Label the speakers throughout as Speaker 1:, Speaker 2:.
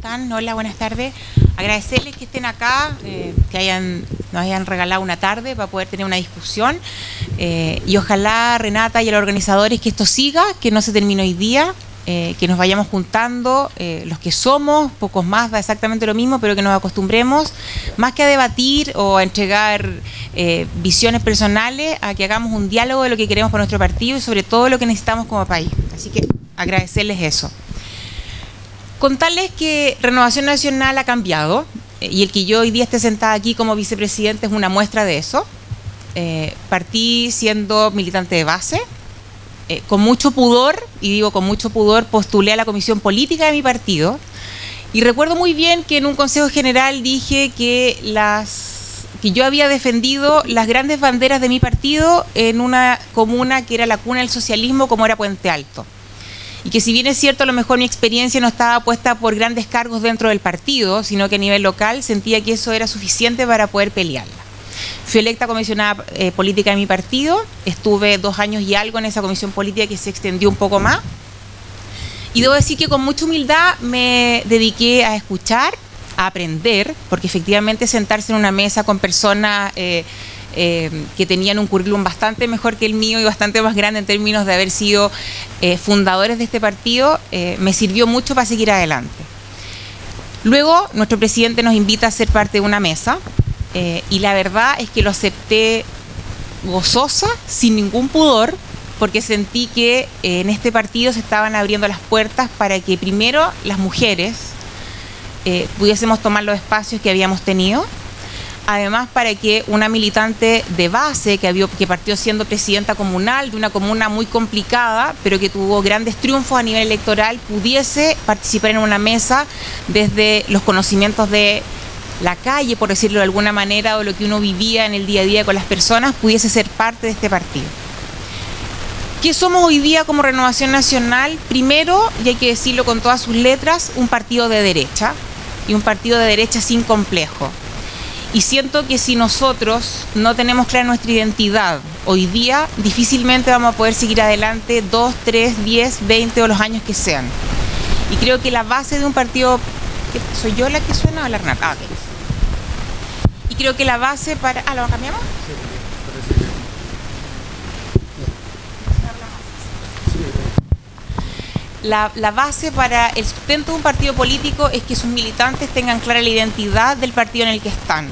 Speaker 1: están? Hola, buenas tardes. Agradecerles que estén acá, que nos hayan regalado una tarde para poder tener una discusión. Y ojalá, Renata y a los organizadores, que esto siga, que no se termine hoy día, que nos vayamos juntando, los que somos, pocos más, da exactamente lo mismo, pero que nos acostumbremos, más que a debatir o a entregar visiones personales, a que hagamos un diálogo de lo que queremos para nuestro partido y sobre todo lo que necesitamos como país. Así que agradecerles eso. Contarles que Renovación Nacional ha cambiado y el que yo hoy día esté sentada aquí como vicepresidente es una muestra de eso. Partí siendo militante de base, con mucho pudor, y digo con mucho pudor, postulé a la comisión política de mi partido y recuerdo muy bien que en un consejo general dije que yo había defendido las grandes banderas de mi partido en una comuna que era la cuna del socialismo como era Puente Alto. Y que si bien es cierto, a lo mejor mi experiencia no estaba puesta por grandes cargos dentro del partido, sino que a nivel local sentía que eso era suficiente para poder pelearla. Fui electa comisionada política de mi partido, estuve 2 años y algo en esa comisión política que se extendió un poco más. Y debo decir que con mucha humildad me dediqué a escuchar, a aprender, porque efectivamente sentarse en una mesa con personas que tenían un currículum bastante mejor que el mío y bastante más grande en términos de haber sido fundadores de este partido, me sirvió mucho para seguir adelante. Luego, nuestro presidente nos invita a ser parte de una mesa y la verdad es que lo acepté gozosa, sin ningún pudor, porque sentí que en este partido se estaban abriendo las puertas para que primero las mujeres pudiésemos tomar los espacios que habíamos tenido. Además, para que una militante de base que partió siendo presidenta comunal de una comuna muy complicada, pero que tuvo grandes triunfos a nivel electoral, pudiese participar en una mesa desde los conocimientos de la calle, por decirlo de alguna manera, o lo que uno vivía en el día a día con las personas, pudiese ser parte de este partido. ¿Qué somos hoy día como Renovación Nacional? Primero, y hay que decirlo con todas sus letras, un partido de derecha, y un partido de derecha sin complejo. Y siento que si nosotros no tenemos clara nuestra identidad hoy día, difícilmente vamos a poder seguir adelante 2, 3, 10, 20 o los años que sean. Y creo que la base de un partido... ¿Soy yo la que suena o la Renata? Okay. Y creo que la base para... ¿lo cambiamos? La base para el sustento de un partido político es que sus militantes tengan clara la identidad del partido en el que están.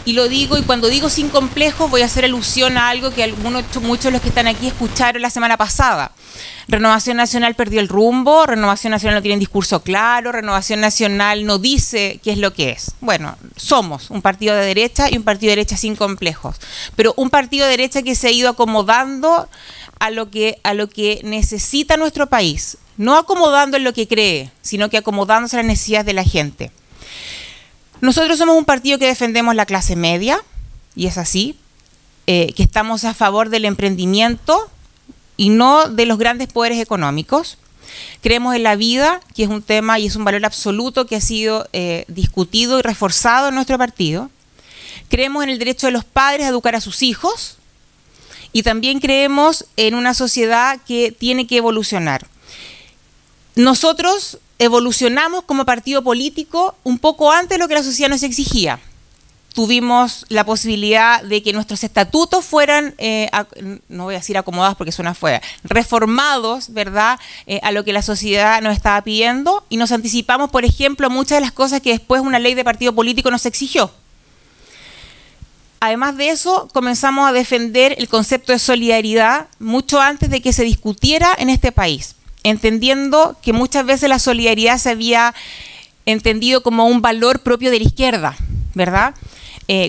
Speaker 1: Y lo digo, y cuando digo sin complejos, voy a hacer alusión a algo que muchos de los que están aquí escucharon la semana pasada. Renovación Nacional perdió el rumbo, Renovación Nacional no tiene un discurso claro, Renovación Nacional no dice qué es lo que es. Bueno, somos un partido de derecha y un partido de derecha sin complejos, pero un partido de derecha que se ha ido acomodando a lo que necesita nuestro país. No acomodando en lo que cree, sino que acomodándose a las necesidades de la gente. Nosotros somos un partido que defendemos la clase media, y es así, que estamos a favor del emprendimiento y no de los grandes poderes económicos. Creemos en la vida, que es un tema y es un valor absoluto que ha sido discutido y reforzado en nuestro partido. Creemos en el derecho de los padres a educar a sus hijos y también creemos en una sociedad que tiene que evolucionar. Nosotros evolucionamos como partido político un poco antes de lo que la sociedad nos exigía. Tuvimos la posibilidad de que nuestros estatutos fueran, no voy a decir acomodados porque suena fuera, reformados, ¿verdad?, a lo que la sociedad nos estaba pidiendo, y nos anticipamos, por ejemplo, muchas de las cosas que después una ley de partido político nos exigió. Además de eso, comenzamos a defender el concepto de solidaridad mucho antes de que se discutiera en este país, entendiendo que muchas veces la solidaridad se había entendido como un valor propio de la izquierda, ¿verdad?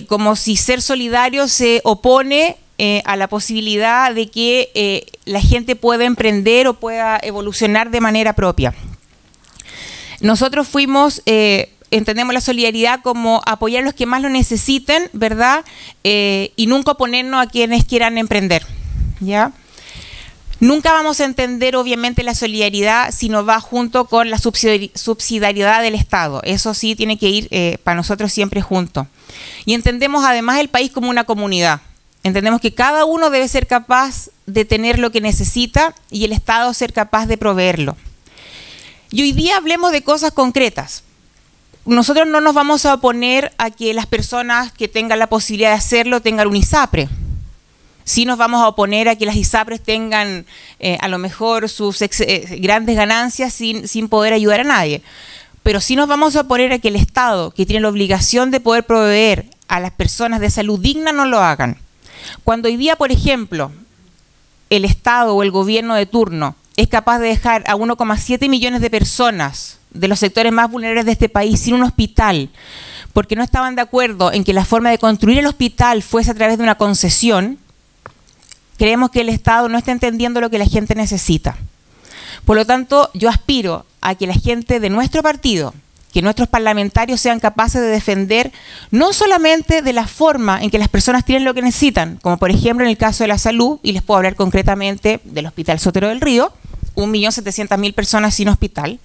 Speaker 1: Como si ser solidario se opone a la posibilidad de que la gente pueda emprender o pueda evolucionar de manera propia. Nosotros entendemos la solidaridad como apoyar a los que más lo necesiten, ¿verdad? Y nunca oponernos a quienes quieran emprender, ¿ya? Nunca vamos a entender, obviamente, la solidaridad si no va junto con la subsidiariedad del Estado. Eso sí tiene que ir para nosotros siempre junto. Y entendemos además el país como una comunidad. Entendemos que cada uno debe ser capaz de tener lo que necesita y el Estado ser capaz de proveerlo. Y hoy día hablemos de cosas concretas. nosotros no nos vamos a oponer a que las personas que tengan la posibilidad de hacerlo tengan un ISAPRE. Sí nos vamos a oponer a que las ISAPRES tengan a lo mejor sus grandes ganancias sin poder ayudar a nadie. Pero sí nos vamos a oponer a que el Estado, que tiene la obligación de poder proveer a las personas de salud digna, no lo hagan. Cuando hoy día, por ejemplo, el Estado o el gobierno de turno es capaz de dejar a 1,7 millones de personas de los sectores más vulnerables de este país sin un hospital, porque no estaban de acuerdo en que la forma de construir el hospital fuese a través de una concesión, creemos que el Estado no está entendiendo lo que la gente necesita. Por lo tanto, yo aspiro a que la gente de nuestro partido, que nuestros parlamentarios sean capaces de defender no solamente de la forma en que las personas tienen lo que necesitan, como por ejemplo en el caso de la salud, y les puedo hablar concretamente del Hospital Sotero del Río, 1.700.000 personas sin hospital,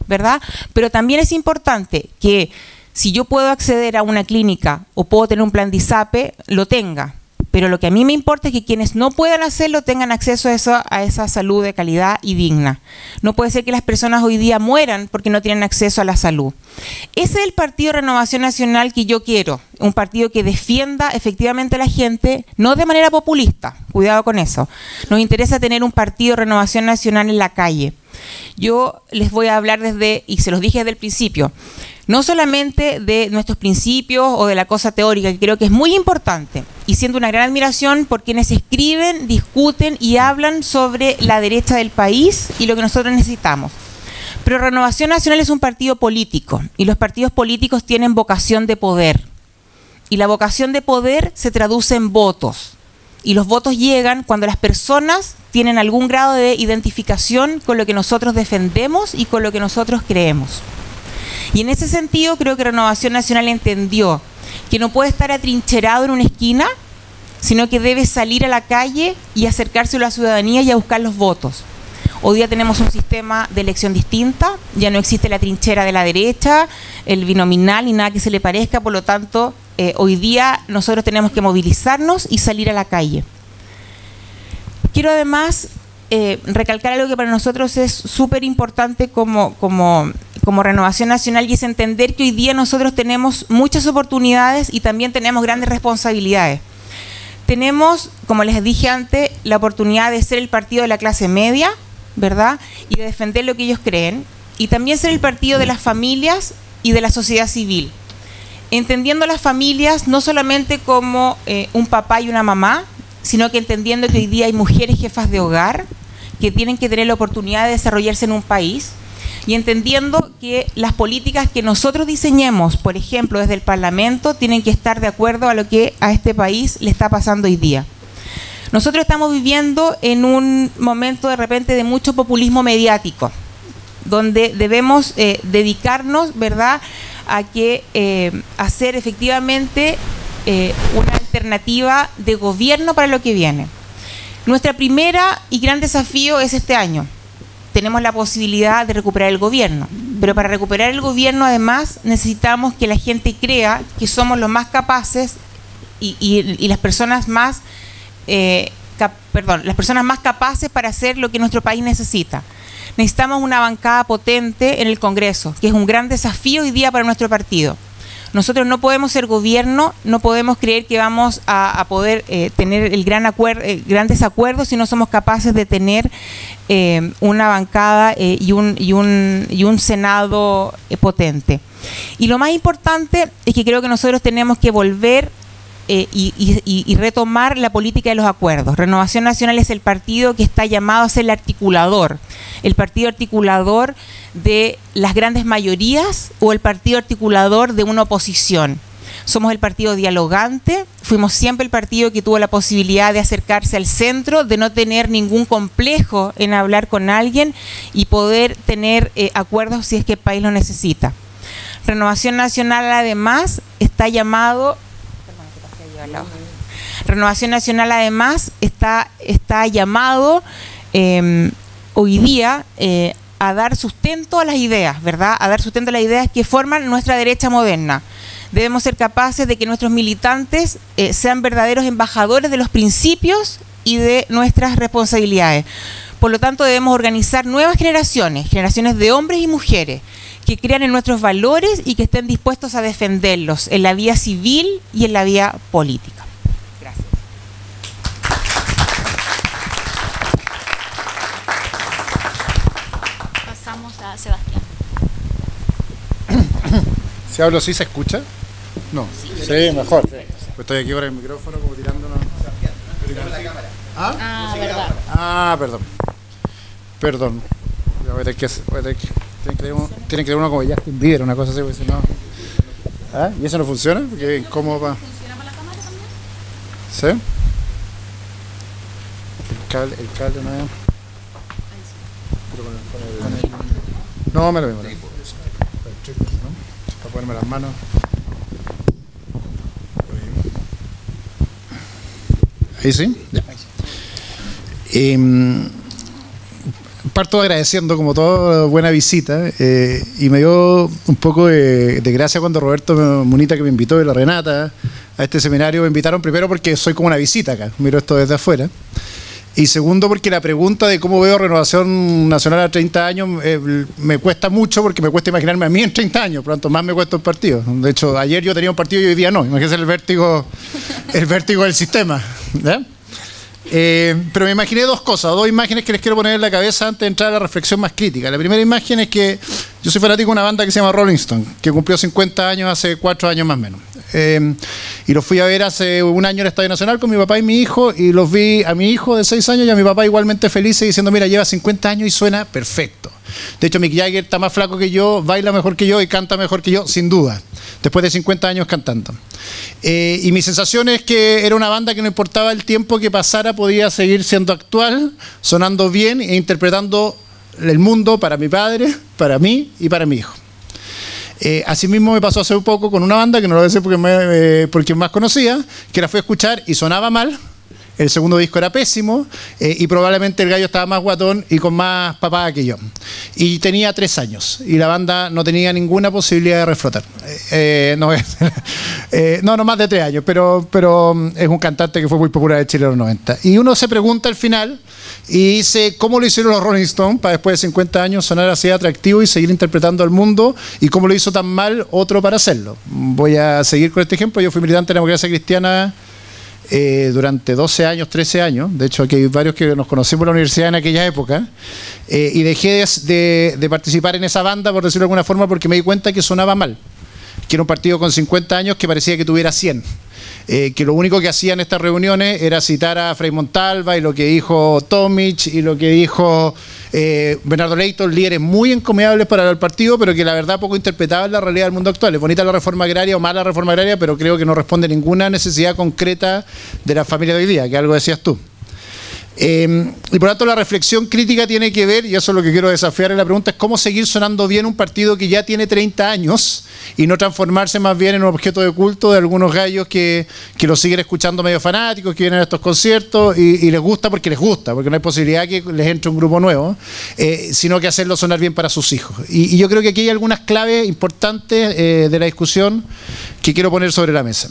Speaker 1: ¿verdad? Pero también es importante que si yo puedo acceder a una clínica o puedo tener un plan de ISAPE, lo tenga. Pero lo que a mí me importa es que quienes no puedan hacerlo tengan acceso a esa salud de calidad y digna. No puede ser que las personas hoy día mueran porque no tienen acceso a la salud. Ese es el Partido Renovación Nacional que yo quiero, un partido que defienda efectivamente a la gente, no de manera populista, cuidado con eso. Nos interesa tener un Partido Renovación Nacional en la calle. Yo les voy a hablar y se los dije desde el principio, no solamente de nuestros principios o de la cosa teórica, que creo que es muy importante, y siento una gran admiración por quienes escriben, discuten y hablan sobre la derecha del país y lo que nosotros necesitamos. Pero Renovación Nacional es un partido político, y los partidos políticos tienen vocación de poder. Y la vocación de poder se traduce en votos. Y los votos llegan cuando las personas tienen algún grado de identificación con lo que nosotros defendemos y con lo que nosotros creemos. Y en ese sentido creo que Renovación Nacional entendió que no puede estar atrincherado en una esquina, sino que debe salir a la calle y acercarse a la ciudadanía y a buscar los votos. Hoy día tenemos un sistema de elección distinta, ya no existe la trinchera de la derecha, el binominal ni nada que se le parezca, por lo tanto, hoy día nosotros tenemos que movilizarnos y salir a la calle. Quiero además recalcar algo que para nosotros es súper importante como Renovación Nacional, y es entender que hoy día nosotros tenemos muchas oportunidades y también tenemos grandes responsabilidades. Tenemos, como les dije antes, la oportunidad de ser el partido de la clase media, ¿verdad? Y de defender lo que ellos creen, y también ser el partido de las familias y de la sociedad civil. Entendiendo a las familias no solamente como un papá y una mamá, sino que entendiendo que hoy día hay mujeres jefas de hogar que tienen que tener la oportunidad de desarrollarse en un país, y entendiendo que las políticas que nosotros diseñemos, por ejemplo, desde el Parlamento, tienen que estar de acuerdo a lo que a este país le está pasando hoy día. Nosotros estamos viviendo en un momento de repente de mucho populismo mediático, donde debemos dedicarnos, ¿verdad?, a hacer efectivamente una alternativa de gobierno para lo que viene. Nuestra primera y gran desafío es este año. Tenemos la posibilidad de recuperar el gobierno, pero para recuperar el gobierno además necesitamos que la gente crea que somos los más capaces y las personas más las personas más capaces para hacer lo que nuestro país necesita. Necesitamos una bancada potente en el Congreso, que es un gran desafío hoy día para nuestro partido. Nosotros no podemos ser gobierno, no podemos creer que vamos a poder tener el gran desacuerdo si no somos capaces de tener una bancada y un Senado potente. Y lo más importante es que creo que nosotros tenemos que volver y retomar la política de los acuerdos. Renovación Nacional es el partido que está llamado a ser el articulador de las grandes mayorías o el partido articulador de una oposición. Somos el partido dialogante, fuimos siempre el partido que tuvo la posibilidad de acercarse al centro, de no tener ningún complejo en hablar con alguien y poder tener acuerdos si es que el país lo necesita. Renovación Nacional además está llamado... Renovación Nacional además está llamado hoy día a dar sustento a las ideas, ¿verdad? A dar sustento a las ideas que forman nuestra derecha moderna. Debemos ser capaces de que nuestros militantes sean verdaderos embajadores de los principios y de nuestras responsabilidades. Por lo tanto, debemos organizar nuevas generaciones de hombres y mujeres que crean en nuestros valores y que estén dispuestos a defenderlos en la vía civil y en la vía política. Gracias.
Speaker 2: Pasamos a Sebastián.
Speaker 3: Si hablo así, ¿se escucha? No. Sí, mejor. Pues estoy aquí ahora en el micrófono como tirándonos.
Speaker 2: Ah, verdad.
Speaker 3: Ah, perdón. Perdón. Voy a tener que tiene que tener uno como Justin Bieber, una cosa así, porque si no. ¿Ah? ¿Y eso no funciona? Porque ¿cómo va?
Speaker 2: ¿Funciona para la cámara también?
Speaker 3: ¿Sí? El cable no es. No, me lo mismo. Para ponerme las manos. Ahí sí. Ya. Parto agradeciendo como toda buena visita y me dio un poco de gracia cuando Roberto Munita, que me invitó, y la Renata a este seminario, me invitaron primero porque soy como una visita acá, miro esto desde afuera, y segundo porque la pregunta de cómo veo Renovación Nacional a 30 años me cuesta mucho, porque me cuesta imaginarme a mí en 30 años, por lo tanto más me cuesta un partido. De hecho, ayer yo tenía un partido y hoy día no, imagínense el vértigo del sistema, ¿ya? Pero me imaginé dos imágenes que les quiero poner en la cabeza antes de entrar a la reflexión más crítica. La primera imagen es que yo soy fanático de una banda que se llama Rolling Stone, que cumplió 50 años hace 4 años más o menos. Y los fui a ver hace un año en el Estadio Nacional con mi papá y mi hijo, y los vi a mi hijo de 6 años y a mi papá igualmente felices, diciendo, mira, lleva 50 años y suena perfecto. De hecho, Mick Jagger está más flaco que yo, baila mejor que yo y canta mejor que yo, sin duda, después de 50 años cantando. Y mi sensación es que era una banda que no importaba el tiempo que pasara, podía seguir siendo actual, sonando bien e interpretando el mundo para mi padre, para mí y para mi hijo. Asimismo me pasó hace un poco con una banda que no lo voy a decir porque más conocía, que la fui a escuchar y sonaba mal. El segundo disco era pésimo y probablemente el gallo estaba más guatón y con más papada que yo. Y tenía 3 años y la banda no tenía ninguna posibilidad de reflotar. No más de 3 años, pero es un cantante que fue muy popular en Chile en los 90. Y uno se pregunta al final y dice, ¿cómo lo hicieron los Rolling Stones para después de 50 años sonar así atractivo y seguir interpretando al mundo? ¿Y cómo lo hizo tan mal otro para hacerlo? Voy a seguir con este ejemplo. Yo fui militante de la democracia cristiana durante 12 años, 13 años. De hecho, aquí hay varios que nos conocimos en la universidad en aquella época, y dejé de participar en esa banda, por decirlo de alguna forma, porque me di cuenta que sonaba mal, que era un partido con 50 años que parecía que tuviera 100. Que lo único que hacían estas reuniones era citar a Frei Montalva y lo que dijo Tomic y lo que dijo Bernardo Leito, líderes muy encomiables para el partido, pero que la verdad poco interpretaban la realidad del mundo actual. Es bonita la reforma agraria o mala reforma agraria, pero creo que no responde a ninguna necesidad concreta de la familia de hoy día, que algo decías tú. Y por lo tanto la reflexión crítica tiene que ver, y eso es lo que quiero desafiar en la pregunta, es cómo seguir sonando bien un partido que ya tiene 30 años y no transformarse más bien en un objeto de culto de algunos gallos que lo siguen escuchando medio fanáticos, que vienen a estos conciertos y les gusta, porque no hay posibilidad que les entre un grupo nuevo, sino que hacerlo sonar bien para sus hijos. Y yo creo que aquí hay algunas claves importantes de la discusión que quiero poner sobre la mesa.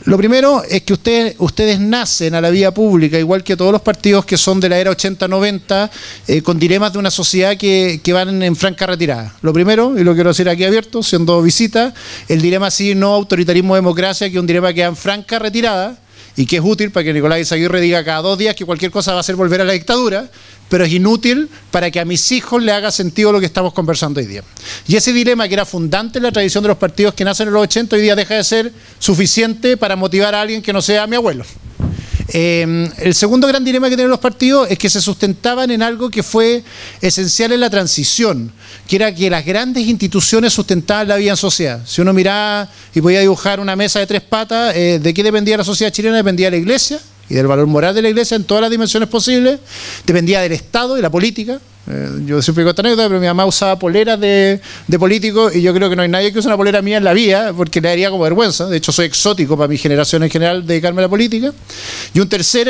Speaker 3: Lo primero es que ustedes nacen a la vía pública, igual que todos los partidos que son de la era 80-90, con dilemas de una sociedad que van en franca retirada. Lo primero, y lo quiero decir aquí abierto, siendo visita, el dilema sí, no autoritarismo-democracia, que es un dilema que va en franca retirada y que es útil para que Nicolás Izaguirre diga cada 2 días que cualquier cosa va a hacer volver a la dictadura, pero es inútil para que a mis hijos le haga sentido lo que estamos conversando hoy día. Y ese dilema, que era fundante en la tradición de los partidos que nacen en los 80, hoy día deja de ser suficiente para motivar a alguien que no sea mi abuelo. El segundo gran dilema que tienen los partidos es que se sustentaban en algo que fue esencial en la transición, que era que las grandes instituciones sustentaban la vida en sociedad. Si uno miraba y podía dibujar una mesa de 3 patas, ¿de qué dependía la sociedad chilena? Dependía de la iglesia y del valor moral de la iglesia en todas las dimensiones posibles, dependía del Estado y la política. Yo siempre digo esta anécdota, pero mi mamá usaba poleras de políticos y yo creo que no hay nadie que use una polera mía en la vida porque le daría como vergüenza. De hecho, soy exótico para mi generación en general dedicarme a la política. Y un tercer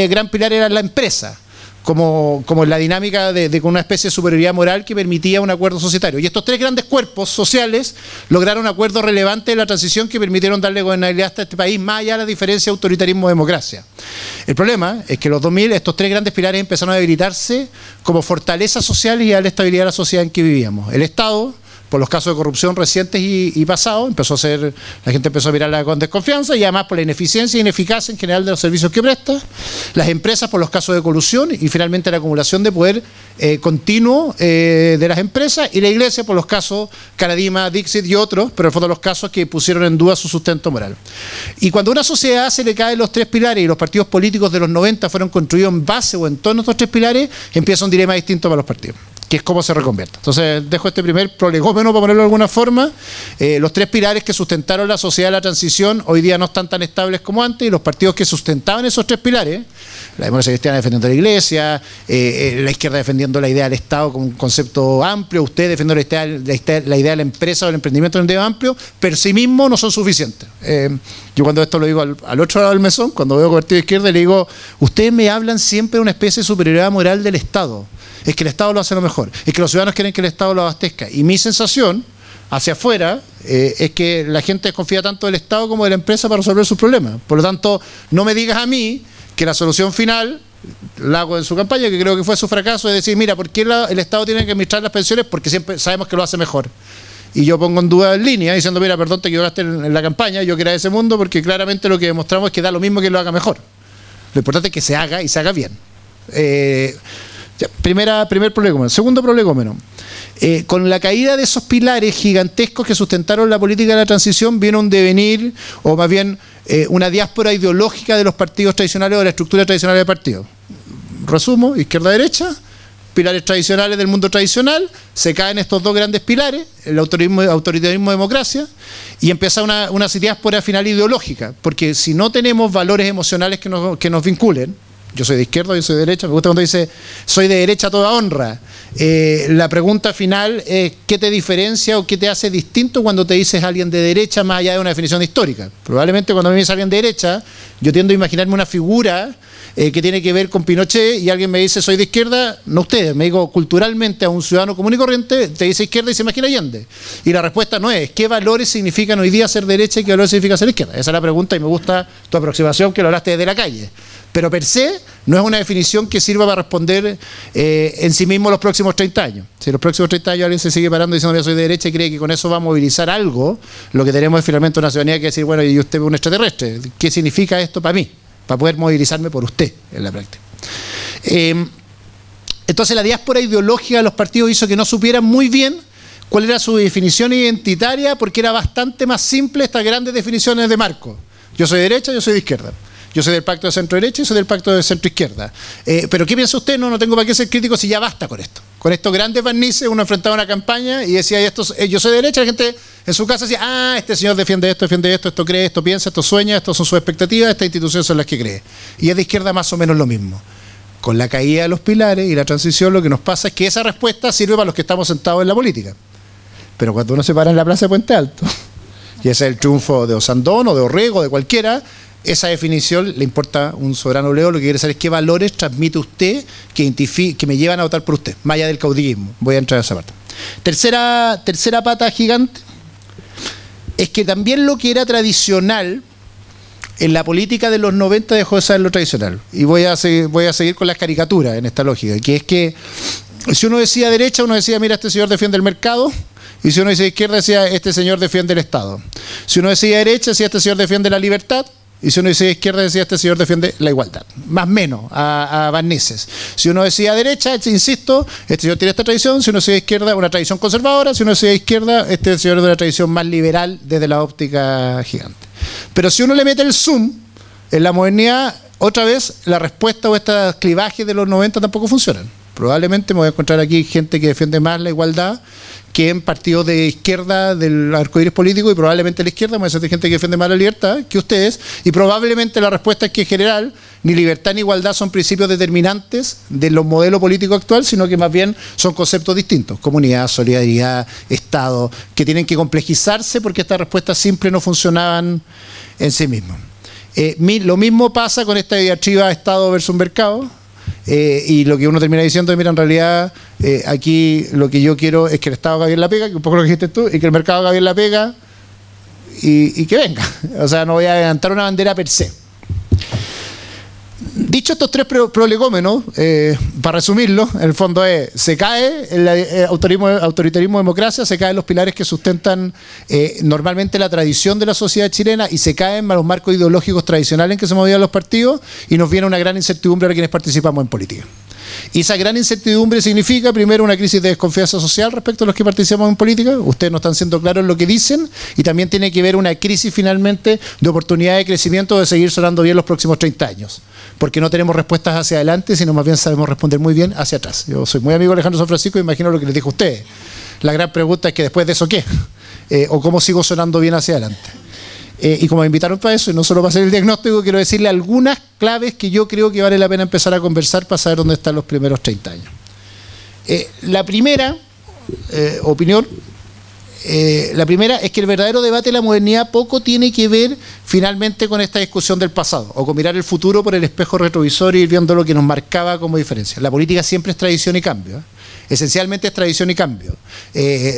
Speaker 3: gran pilar era la empresa, como la dinámica de una especie de superioridad moral que permitía un acuerdo societario. Y estos 3 grandes cuerpos sociales lograron acuerdos relevantes en la transición que permitieron darle gobernabilidad a este país, más allá de la diferencia de autoritarismo-democracia. El problema es que en los 2000 estos 3 grandes pilares empezaron a debilitarse como fortaleza social y a la estabilidad de la sociedad en que vivíamos. El Estado, por los casos de corrupción recientes y pasados, la gente empezó a mirarla con desconfianza, y además por la ineficiencia e ineficacia en general de los servicios que presta, las empresas por los casos de colusión, y finalmente la acumulación de poder continuo de las empresas, y la Iglesia por los casos Caradima, Dixit y otros, pero en el fondo los casos que pusieron en duda su sustento moral. Y cuando a una sociedad se le caen los tres pilares, y los partidos políticos de los 90 fueron construidos en base o en torno a estos tres pilares, empieza un dilema distinto para los partidos, que es cómo se reconvierte. Entonces dejo este primer prolegómeno para ponerlo de alguna forma. Los tres pilares que sustentaron la sociedad de la transición hoy día no están tan estables como antes, y los partidos que sustentaban esos tres pilares, la democracia cristiana defendiendo la Iglesia, la izquierda defendiendo la idea del Estado como un concepto amplio, usted defendiendo la idea de la empresa o el emprendimiento en un tema amplio, pero sí mismo no son suficientes. Yo cuando esto lo digo al otro lado del mesón, cuando veo partido de izquierda, le digo, ustedes me hablan siempre de una especie de superioridad moral del Estado. Es que el Estado lo hace lo mejor, es que los ciudadanos quieren que el Estado lo abastezca. Y mi sensación hacia afuera es que la gente desconfía tanto del Estado como de la empresa para resolver sus problemas. Por lo tanto, no me digas a mí que la solución final, la hago en su campaña, que creo que fue su fracaso, es decir, mira, ¿por qué el Estado tiene que administrar las pensiones? Porque siempre sabemos que lo hace mejor. Y yo pongo en duda en línea, diciendo, mira, perdón, te equivocaste en la campaña, yo que era de ese mundo, porque claramente lo que demostramos es que da lo mismo que lo haga mejor. Lo importante es que se haga y se haga bien. Primer prolegómeno. Segundo prolegómeno. Con la caída de esos pilares gigantescos que sustentaron la política de la transición, viene un devenir, o más bien una diáspora ideológica de los partidos tradicionales o de la estructura tradicional de partidos. Resumo, izquierda-derecha, pilares tradicionales del mundo tradicional, se caen estos dos grandes pilares, el autoritarismo-democracia, y empieza una diáspora final ideológica, porque si no tenemos valores emocionales que nos vinculen, yo soy de izquierda, yo soy de derecha, me gusta cuando dice soy de derecha a toda honra. La pregunta final es ¿qué te diferencia o qué te hace distinto cuando te dices alguien de derecha más allá de una definición histórica? Probablemente cuando me dice alguien de derecha, yo tiendo a imaginarme una figura que tiene que ver con Pinochet, y alguien me dice soy de izquierda, no ustedes, me digo culturalmente a un ciudadano común y corriente, te dice izquierda y se imagina Allende. Y la respuesta no es ¿qué valores significan hoy día ser derecha y qué valores significa ser izquierda? Esa es la pregunta, y me gusta tu aproximación, que lo hablaste desde la calle. Pero per se no es una definición que sirva para responder en sí mismo los próximos 30 años. Si los próximos 30 años alguien se sigue parando diciendo que soy de derecha y cree que con eso va a movilizar algo, lo que tenemos es finalmente una ciudadanía que decir, bueno, y usted es un extraterrestre, ¿qué significa esto para mí? Para poder movilizarme por usted en la práctica. Entonces la diáspora ideológica de los partidos hizo que no supieran muy bien cuál era su definición identitaria, porque era bastante más simple estas grandes definiciones de marco. Yo soy de derecha, yo soy de izquierda. Yo soy del pacto de centro-derecha y soy del pacto de centro-izquierda. Pero ¿qué piensa usted? No tengo para qué ser crítico si ya basta con esto. Con estos grandes barnices uno enfrentaba una campaña y decía, yo soy de derecha, la gente en su casa decía, este señor defiende esto, esto cree, esto piensa, esto sueña, estas son sus expectativas, estas instituciones son las que cree. Y es de izquierda más o menos lo mismo. Con la caída de los pilares y la transición, lo que nos pasa es que esa respuesta sirve para los que estamos sentados en la política. Pero cuando uno se para en la plaza de Puente Alto, y ese es el triunfo de Osandón o de Orrego, de cualquiera, esa definición le importa un soberano leo. Lo que quiere saber es qué valores transmite usted que me llevan a votar por usted, más allá del caudillismo. Voy a entrar a esa parte. Tercera pata gigante es que también lo que era tradicional en la política de los 90 dejó de ser lo tradicional. Y voy a seguir con las caricaturas en esta lógica, que es que si uno decía derecha, uno decía, mira, este señor defiende el mercado. Y si uno decía izquierda, decía, este señor defiende el Estado. Si uno decía derecha, decía, este señor defiende la libertad. Y si uno decía izquierda, decía, este señor defiende la igualdad. Más o menos, a barnices. Si uno decía derecha, insisto, este señor tiene esta tradición. Si uno decía izquierda, una tradición conservadora. Si uno decía izquierda, este señor es de una tradición más liberal desde la óptica gigante. Pero si uno le mete el zoom en la modernidad, otra vez la respuesta o estos clivajes de los 90 tampoco funcionan. Probablemente me voy a encontrar aquí gente que defiende más la igualdad que en partidos de izquierda del arcoíris político, y probablemente la izquierda me hace gente que defiende más la libertad que ustedes, y probablemente la respuesta es que en general ni libertad ni igualdad son principios determinantes de los modelos políticos actuales, sino que más bien son conceptos distintos: comunidad, solidaridad, Estado, que tienen que complejizarse porque estas respuestas simples no funcionaban en sí mismas. Lo mismo pasa con esta diatriba Estado versus mercado. Y lo que uno termina diciendo es, mira, en realidad aquí lo que yo quiero es que el Estado haga bien la pega, que un poco lo que dijiste tú, y que el mercado haga bien la pega y que venga. O sea, no voy a levantar una bandera per se. Dicho Dicho estos tres prolegómenos, para resumirlo, en el fondo se cae el autoritarismo democracia, se caen los pilares que sustentan normalmente la tradición de la sociedad chilena y se caen los marcos ideológicos tradicionales en que se movían los partidos y nos viene una gran incertidumbre a quienes participamos en política. Y esa gran incertidumbre significa, primero, una crisis de desconfianza social respecto a los que participamos en política. Ustedes no están siendo claros en lo que dicen. Y también tiene que ver una crisis, finalmente, de oportunidad de crecimiento de seguir sonando bien los próximos 30 años. Porque no tenemos respuestas hacia adelante, sino más bien sabemos responder muy bien hacia atrás. Yo soy muy amigo de Alejandro San Francisco y imagino lo que les dijo a ustedes. La gran pregunta es que después de eso, ¿qué? ¿O cómo sigo sonando bien hacia adelante? Y como me invitaron para eso, y no solo para hacer el diagnóstico, quiero decirle algunas claves que yo creo que vale la pena empezar a conversar para saber dónde están los primeros 30 años. La primera opinión, la primera es que el verdadero debate de la modernidad poco tiene que ver finalmente con esta discusión del pasado, o con mirar el futuro por el espejo retrovisor y ir viendo lo que nos marcaba como diferencia. La política siempre es tradición y cambio, esencialmente es tradición y cambio.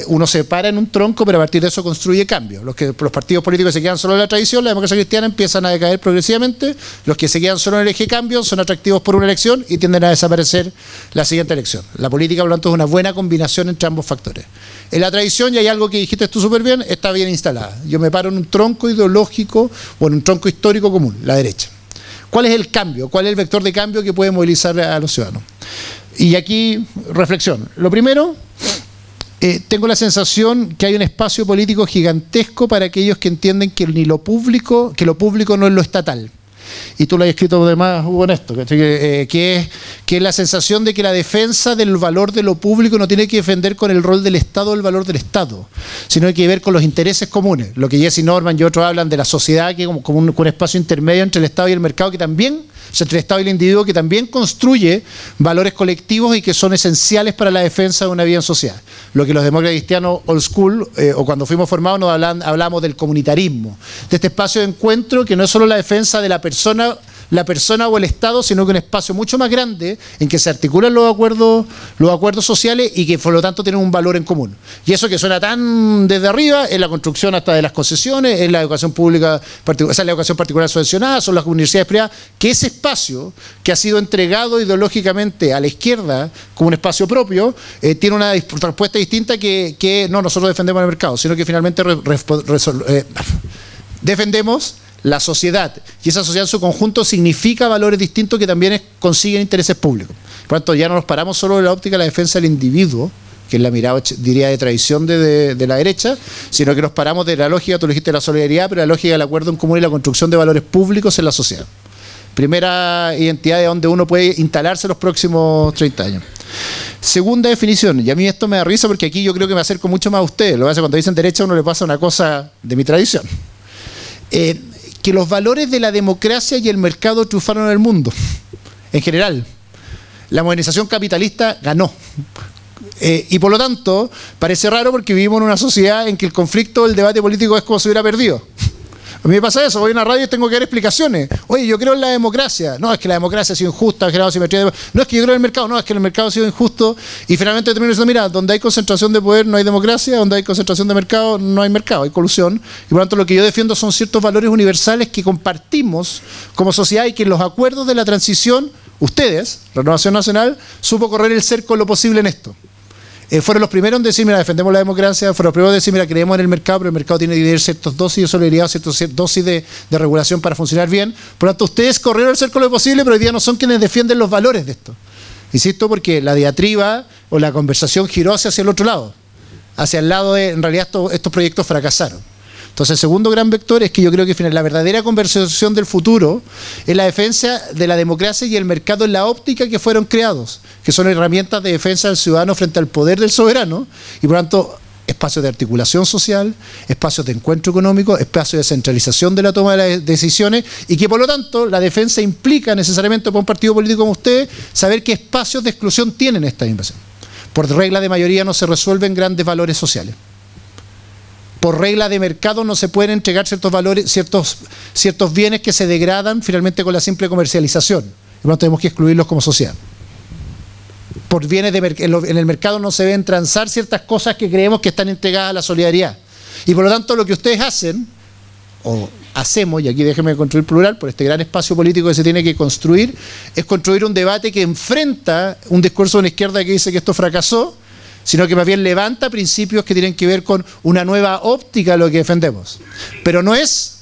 Speaker 3: Uno se para en un tronco, pero a partir de eso construye cambio. Los partidos políticos que se quedan solo en la tradición, la democracia cristiana, empiezan a decaer progresivamente. Los que se quedan solo en el eje cambio son atractivos por una elección y tienden a desaparecer la siguiente elección. La política, por lo tanto, es una buena combinación entre ambos factores. En la tradición, y hay algo que dijiste tú súper bien, está bien instalada. Yo me paro en un tronco ideológico o en un tronco histórico común, la derecha. ¿Cuál es el cambio? ¿Cuál es el vector de cambio que puede movilizar a los ciudadanos? Y aquí, reflexión. Lo primero, tengo la sensación que hay un espacio político gigantesco para aquellos que entienden que lo público no es lo estatal. Y tú lo has escrito además, Hugo, en esto, que es la sensación de que la defensa del valor de lo público no tiene que defender con el rol del Estado o el valor del Estado, sino hay que ver con los intereses comunes. Lo que Jesse Norman y otros hablan de la sociedad que como un espacio intermedio entre el Estado y el mercado que también, o sea, entre el Estado y el individuo, que también construye valores colectivos y que son esenciales para la defensa de una vida en sociedad. Lo que los demócratas cristianos old school, o cuando fuimos formados, hablamos del comunitarismo, de este espacio de encuentro que no es solo la defensa de la persona o el Estado, sino que un espacio mucho más grande en que se articulan los acuerdos sociales y que por lo tanto tienen un valor en común. Y eso que suena tan desde arriba es la construcción hasta de las concesiones, es la educación pública, esa es la educación particular subvencionada, son las universidades privadas, que ese espacio que ha sido entregado ideológicamente a la izquierda como un espacio propio, tiene una respuesta distinta que no nosotros defendemos el mercado, sino que finalmente defendemos la sociedad, y esa sociedad en su conjunto significa valores distintos que también consiguen intereses públicos. Por lo tanto, ya no nos paramos solo en la óptica de la defensa del individuo, que es la mirada, diría, de tradición de la derecha, sino que nos paramos de la lógica, tú dijiste, de la solidaridad, pero la lógica del acuerdo en común y la construcción de valores públicos en la sociedad. Primera identidad de donde uno puede instalarse los próximos 30 años. Segunda definición, y a mí esto me da risa porque aquí yo creo que me acerco mucho más a ustedes. Lo que pasa es que cuando dicen derecha a uno le pasa una cosa de mi tradición. Que los valores de la democracia y el mercado triunfaron en el mundo, en general. La modernización capitalista ganó. Y por lo tanto, parece raro porque vivimos en una sociedad en que el conflicto, el debate político es como si hubiera perdido. A mí me pasa eso, voy a una radio y tengo que dar explicaciones. Oye, yo creo en la democracia. No, es que la democracia ha sido injusta, ha generado simetría. No, es que yo creo en el mercado. No, es que el mercado ha sido injusto. Y finalmente termino diciendo, mira, donde hay concentración de poder no hay democracia, donde hay concentración de mercado no hay mercado, hay colusión. Y por lo tanto lo que yo defiendo son ciertos valores universales que compartimos como sociedad y que en los acuerdos de la transición, ustedes, Renovación Nacional, supo correr el cerco lo posible en esto. Fueron los primeros en decir, mira, defendemos la democracia, fueron los primeros en decir, mira, creemos en el mercado, pero el mercado tiene que tener ciertas dosis de solidaridad, ciertas dosis de regulación para funcionar bien. Por lo tanto, ustedes corrieron el cerco lo posible, pero hoy día no son quienes defienden los valores de esto. Insisto, porque la diatriba o la conversación giró hacia el otro lado, hacia el lado de, en realidad, estos proyectos fracasaron. Entonces, el segundo gran vector es que yo creo que la verdadera conversación del futuro es la defensa de la democracia y el mercado en la óptica que fueron creados, que son herramientas de defensa del ciudadano frente al poder del soberano, y por lo tanto, espacios de articulación social, espacios de encuentro económico, espacios de centralización de la toma de las decisiones, y que por lo tanto la defensa implica necesariamente para un partido político como usted saber qué espacios de exclusión tienen esta inversión. Por regla de mayoría no se resuelven grandes valores sociales. Por regla de mercado no se pueden entregar ciertos valores, ciertos bienes que se degradan finalmente con la simple comercialización. Y por lo tanto tenemos que excluirlos como sociedad. Por bienes en el mercado no se deben transar ciertas cosas que creemos que están entregadas a la solidaridad. Y por lo tanto lo que ustedes hacen, o hacemos, y aquí déjeme construir plural, por este gran espacio político que se tiene que construir, es construir un debate que enfrenta un discurso de una izquierda que dice que esto fracasó, sino que más bien levanta principios que tienen que ver con una nueva óptica de lo que defendemos. Pero no es,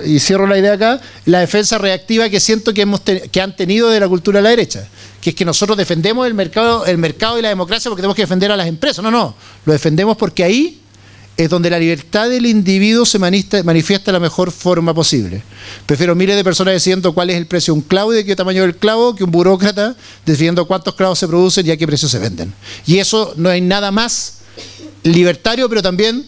Speaker 3: y cierro la idea acá, la defensa reactiva que siento que han tenido de la cultura de la derecha, que es que nosotros defendemos el mercado y la democracia porque tenemos que defender a las empresas. No, lo defendemos porque ahí es donde la libertad del individuo se manifiesta de la mejor forma posible. Prefiero miles de personas decidiendo cuál es el precio de un clavo y de qué tamaño es el clavo que un burócrata decidiendo cuántos clavos se producen y a qué precio se venden. Y eso no hay nada más libertario, pero también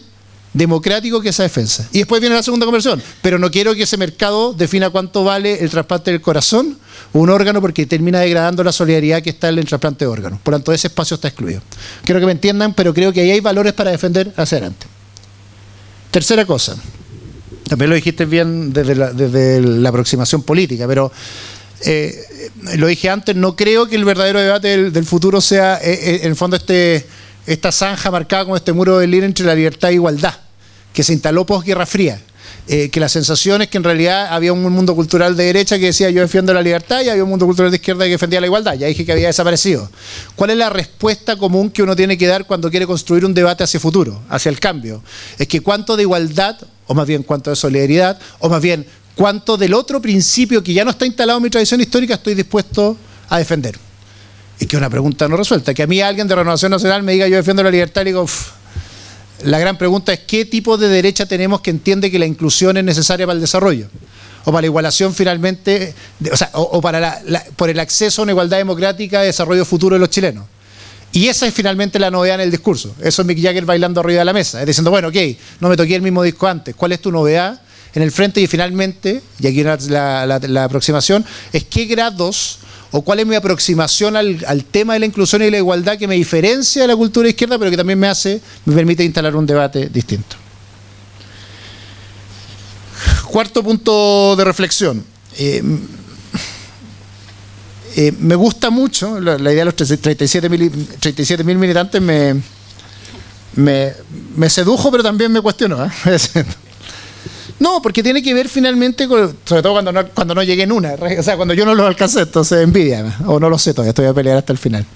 Speaker 3: democrático que esa defensa. Y después viene la segunda conversión. Pero no quiero que ese mercado defina cuánto vale el trasplante del corazón o un órgano, porque termina degradando la solidaridad que está en el trasplante de órganos. Por lo tanto, ese espacio está excluido. Quiero que me entiendan, pero creo que ahí hay valores para defender hacia adelante. Tercera cosa, también lo dijiste bien desde la aproximación política, pero lo dije antes, no creo que el verdadero debate del futuro sea, en el fondo, esta zanja marcada como este muro de Berlín entre la libertad e igualdad, que se instaló posguerra fría. Que la sensación es que en realidad había un mundo cultural de derecha que decía yo defiendo la libertad y había un mundo cultural de izquierda que defendía la igualdad. Ya dije que había desaparecido. ¿Cuál es la respuesta común que uno tiene que dar cuando quiere construir un debate hacia el futuro, hacia el cambio? Es que cuánto de igualdad, o más bien cuánto de solidaridad, o más bien cuánto del otro principio que ya no está instalado en mi tradición histórica estoy dispuesto a defender. Es que es una pregunta no resuelta. Que a mí alguien de Renovación Nacional me diga yo defiendo la libertad y digo... La gran pregunta es ¿qué tipo de derecha tenemos que entiende que la inclusión es necesaria para el desarrollo? O para la igualación finalmente, o para por el acceso a una igualdad democrática de desarrollo futuro de los chilenos. Y esa es finalmente la novedad en el discurso. Eso es Mick Jagger bailando arriba de la mesa, es diciendo, bueno, ok, no me toqué el mismo disco antes. ¿Cuál es tu novedad en el frente? Y finalmente, y aquí la aproximación, es qué grados... o cuál es mi aproximación al tema de la inclusión y la igualdad que me diferencia de la cultura izquierda, pero que también me permite instalar un debate distinto. Cuarto punto de reflexión. Me gusta mucho la idea de los 37.000 militantes, me sedujo, pero también me cuestionó, ¿eh? No, porque tiene que ver finalmente, sobre todo cuando no llegué en una, o sea, cuando yo no lo alcancé, entonces envidia, o no lo sé todavía, estoy a pelear hasta el final.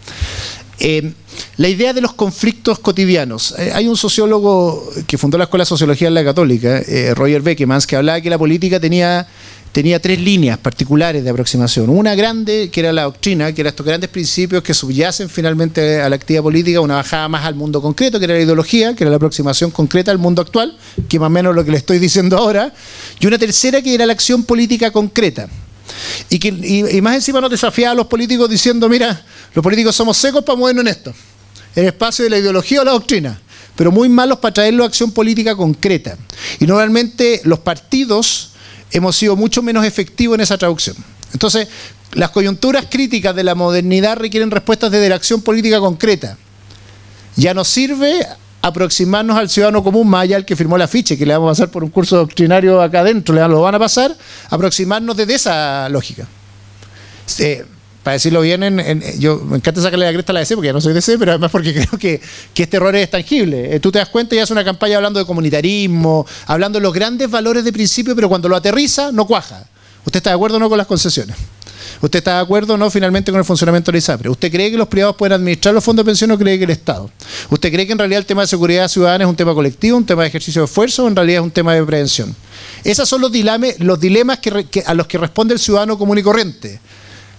Speaker 3: La idea de los conflictos cotidianos. Hay un sociólogo que fundó la Escuela de Sociología en la Católica, Roger Beckemans, que hablaba que la política tenía tres líneas particulares de aproximación. Una grande, que era la doctrina, que eran estos grandes principios que subyacen finalmente a la actividad política, una bajada más al mundo concreto, que era la ideología, que era la aproximación concreta al mundo actual, que más o menos lo que le estoy diciendo ahora, y una tercera que era la acción política concreta. Y más encima nos desafiaba a los políticos diciendo, mira, los políticos somos secos para movernos en esto, en el espacio de la ideología o la doctrina, pero muy malos para traerlo a acción política concreta. Y normalmente los partidos hemos sido mucho menos efectivos en esa traducción. Entonces, las coyunturas críticas de la modernidad requieren respuestas desde la acción política concreta. Ya nos sirve aproximarnos al ciudadano común, más allá del que firmó el afiche, que le vamos a pasar por un curso doctrinario acá adentro, lo van a pasar, aproximarnos desde esa lógica. Para decirlo bien, yo me encanta sacarle la cresta a la DC, porque ya no soy DC, pero además porque creo que este error es tangible. Tú te das cuenta y haces una campaña hablando de comunitarismo, hablando de los grandes valores de principio, pero cuando lo aterriza, no cuaja. ¿Usted está de acuerdo o no con las concesiones? ¿Usted está de acuerdo o no finalmente con el funcionamiento de la ISAPRE? ¿Usted cree que los privados pueden administrar los fondos de pensión o cree que el Estado? ¿Usted cree que en realidad el tema de seguridad ciudadana es un tema colectivo, un tema de ejercicio de esfuerzo o en realidad es un tema de prevención? Esos son los dilemas a los que responde el ciudadano común y corriente.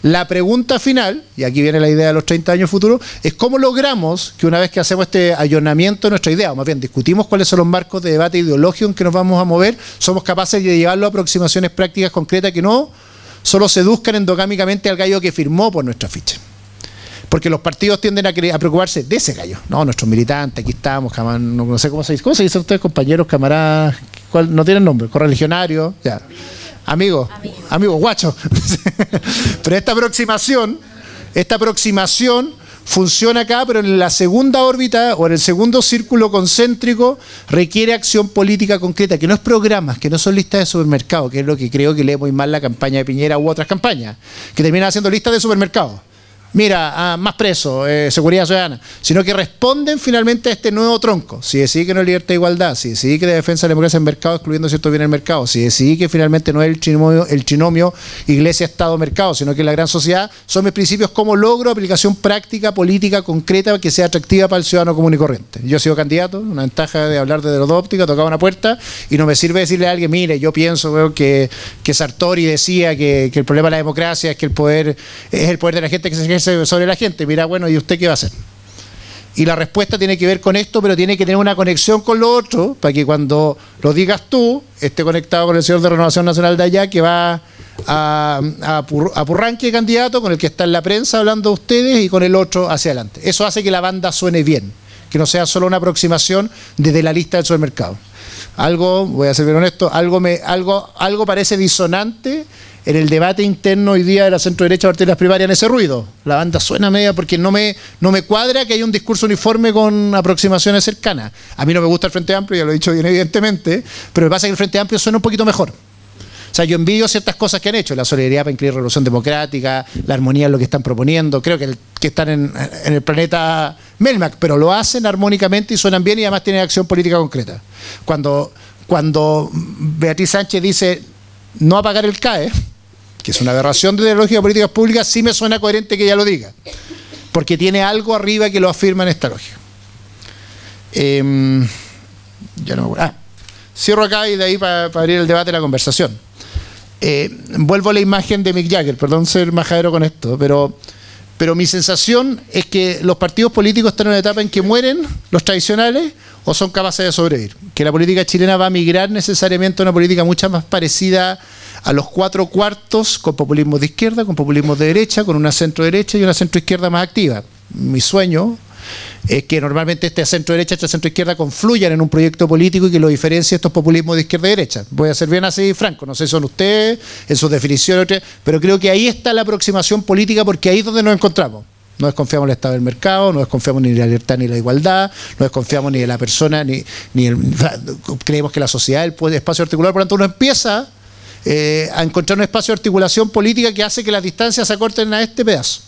Speaker 3: La pregunta final, y aquí viene la idea de los 30 años futuros, es cómo logramos que una vez que hacemos este allanamiento de nuestra idea, o más bien discutimos cuáles son los marcos de debate ideológico en que nos vamos a mover, somos capaces de llevarlo a aproximaciones prácticas concretas que no solo seduzcan endogámicamente al gallo que firmó por nuestra ficha. Porque los partidos tienden a preocuparse de ese gallo. No, nuestros militantes, aquí estamos, no sé cómo se dice. ¿Cómo se dicen ustedes, compañeros, camaradas? No tienen nombre, correligionarios, ya. Amigo, guacho. Pero esta aproximación funciona acá, pero en la segunda órbita o en el segundo círculo concéntrico requiere acción política concreta, que no es programas, que no son listas de supermercados, que es lo que creo que lee muy mal la campaña de Piñera u otras campañas, que terminan haciendo listas de supermercados. mira, más presos, seguridad ciudadana, sino que responden finalmente a este nuevo tronco. Si decidí que no es libertad e igualdad, si decidí que de defensa de la democracia en mercado, excluyendo ciertos bienes del mercado, si decidí que finalmente no es el trinomio iglesia, estado, mercado, sino que la gran sociedad, son mis principios como logro aplicación práctica, política, concreta, que sea atractiva para el ciudadano común y corriente. Yo he sido candidato, una ventaja de hablar desde los dos ópticas, tocaba una puerta, y no me sirve decirle a alguien, mire, yo pienso que Sartori decía que el problema de la democracia es que el poder es el poder de la gente que se ejerce sobre la gente. Mira, bueno, ¿y usted qué va a hacer? Y la respuesta tiene que ver con esto, pero tiene que tener una conexión con lo otro, para que cuando lo digas tú, esté conectado con el señor de Renovación Nacional de allá, que va a Purranque, candidato, con el que está en la prensa hablando de ustedes, y con el otro hacia adelante. Eso hace que la banda suene bien, que no sea solo una aproximación desde la lista del supermercado. Algo, voy a ser bien honesto, algo parece disonante en el debate interno hoy día de la centro-derecha a partir de las primarias en ese ruido. La banda suena media porque no me cuadra que haya un discurso uniforme con aproximaciones cercanas. A mí no me gusta el Frente Amplio, ya lo he dicho bien evidentemente, pero me pasa que el Frente Amplio suena un poquito mejor. O sea, yo envidio ciertas cosas que han hecho, la solidaridad para inscribir Revolución Democrática, la armonía en lo que están proponiendo, creo que están en el planeta Melmac, pero lo hacen armónicamente y suenan bien y además tienen acción política concreta. Cuando Beatriz Sánchez dice no apagar el CAE, que es una aberración de la lógica de políticas públicas, sí me suena coherente que ella lo diga, porque tiene algo arriba que lo afirma en esta lógica. Ya no me acuerdo. Cierro acá y de ahí para abrir el debate y la conversación. Vuelvo a la imagen de Mick Jagger, perdón ser majadero con esto, pero mi sensación es que los partidos políticos están en una etapa en que mueren los tradicionales o son capaces de sobrevivir. Que la política chilena va a migrar necesariamente a una política mucho más parecida a los 4 cuartos, con populismo de izquierda, con populismo de derecha, con una centro derecha y una centro izquierda más activa. Mi sueño es que normalmente este centro derecha y esta centro izquierda confluyan en un proyecto político y que lo diferencie estos populismos de izquierda y derecha. Voy a ser bien así franco, no sé si son ustedes, en sus definiciones, pero creo que ahí está la aproximación política, porque ahí es donde nos encontramos. No desconfiamos del estado del mercado, no desconfiamos ni de la libertad ni de la igualdad, no desconfiamos ni de la persona, creemos que la sociedad es el espacio articular, por lo tanto uno empieza a encontrar un espacio de articulación política que hace que las distancias se acorten a este pedazo.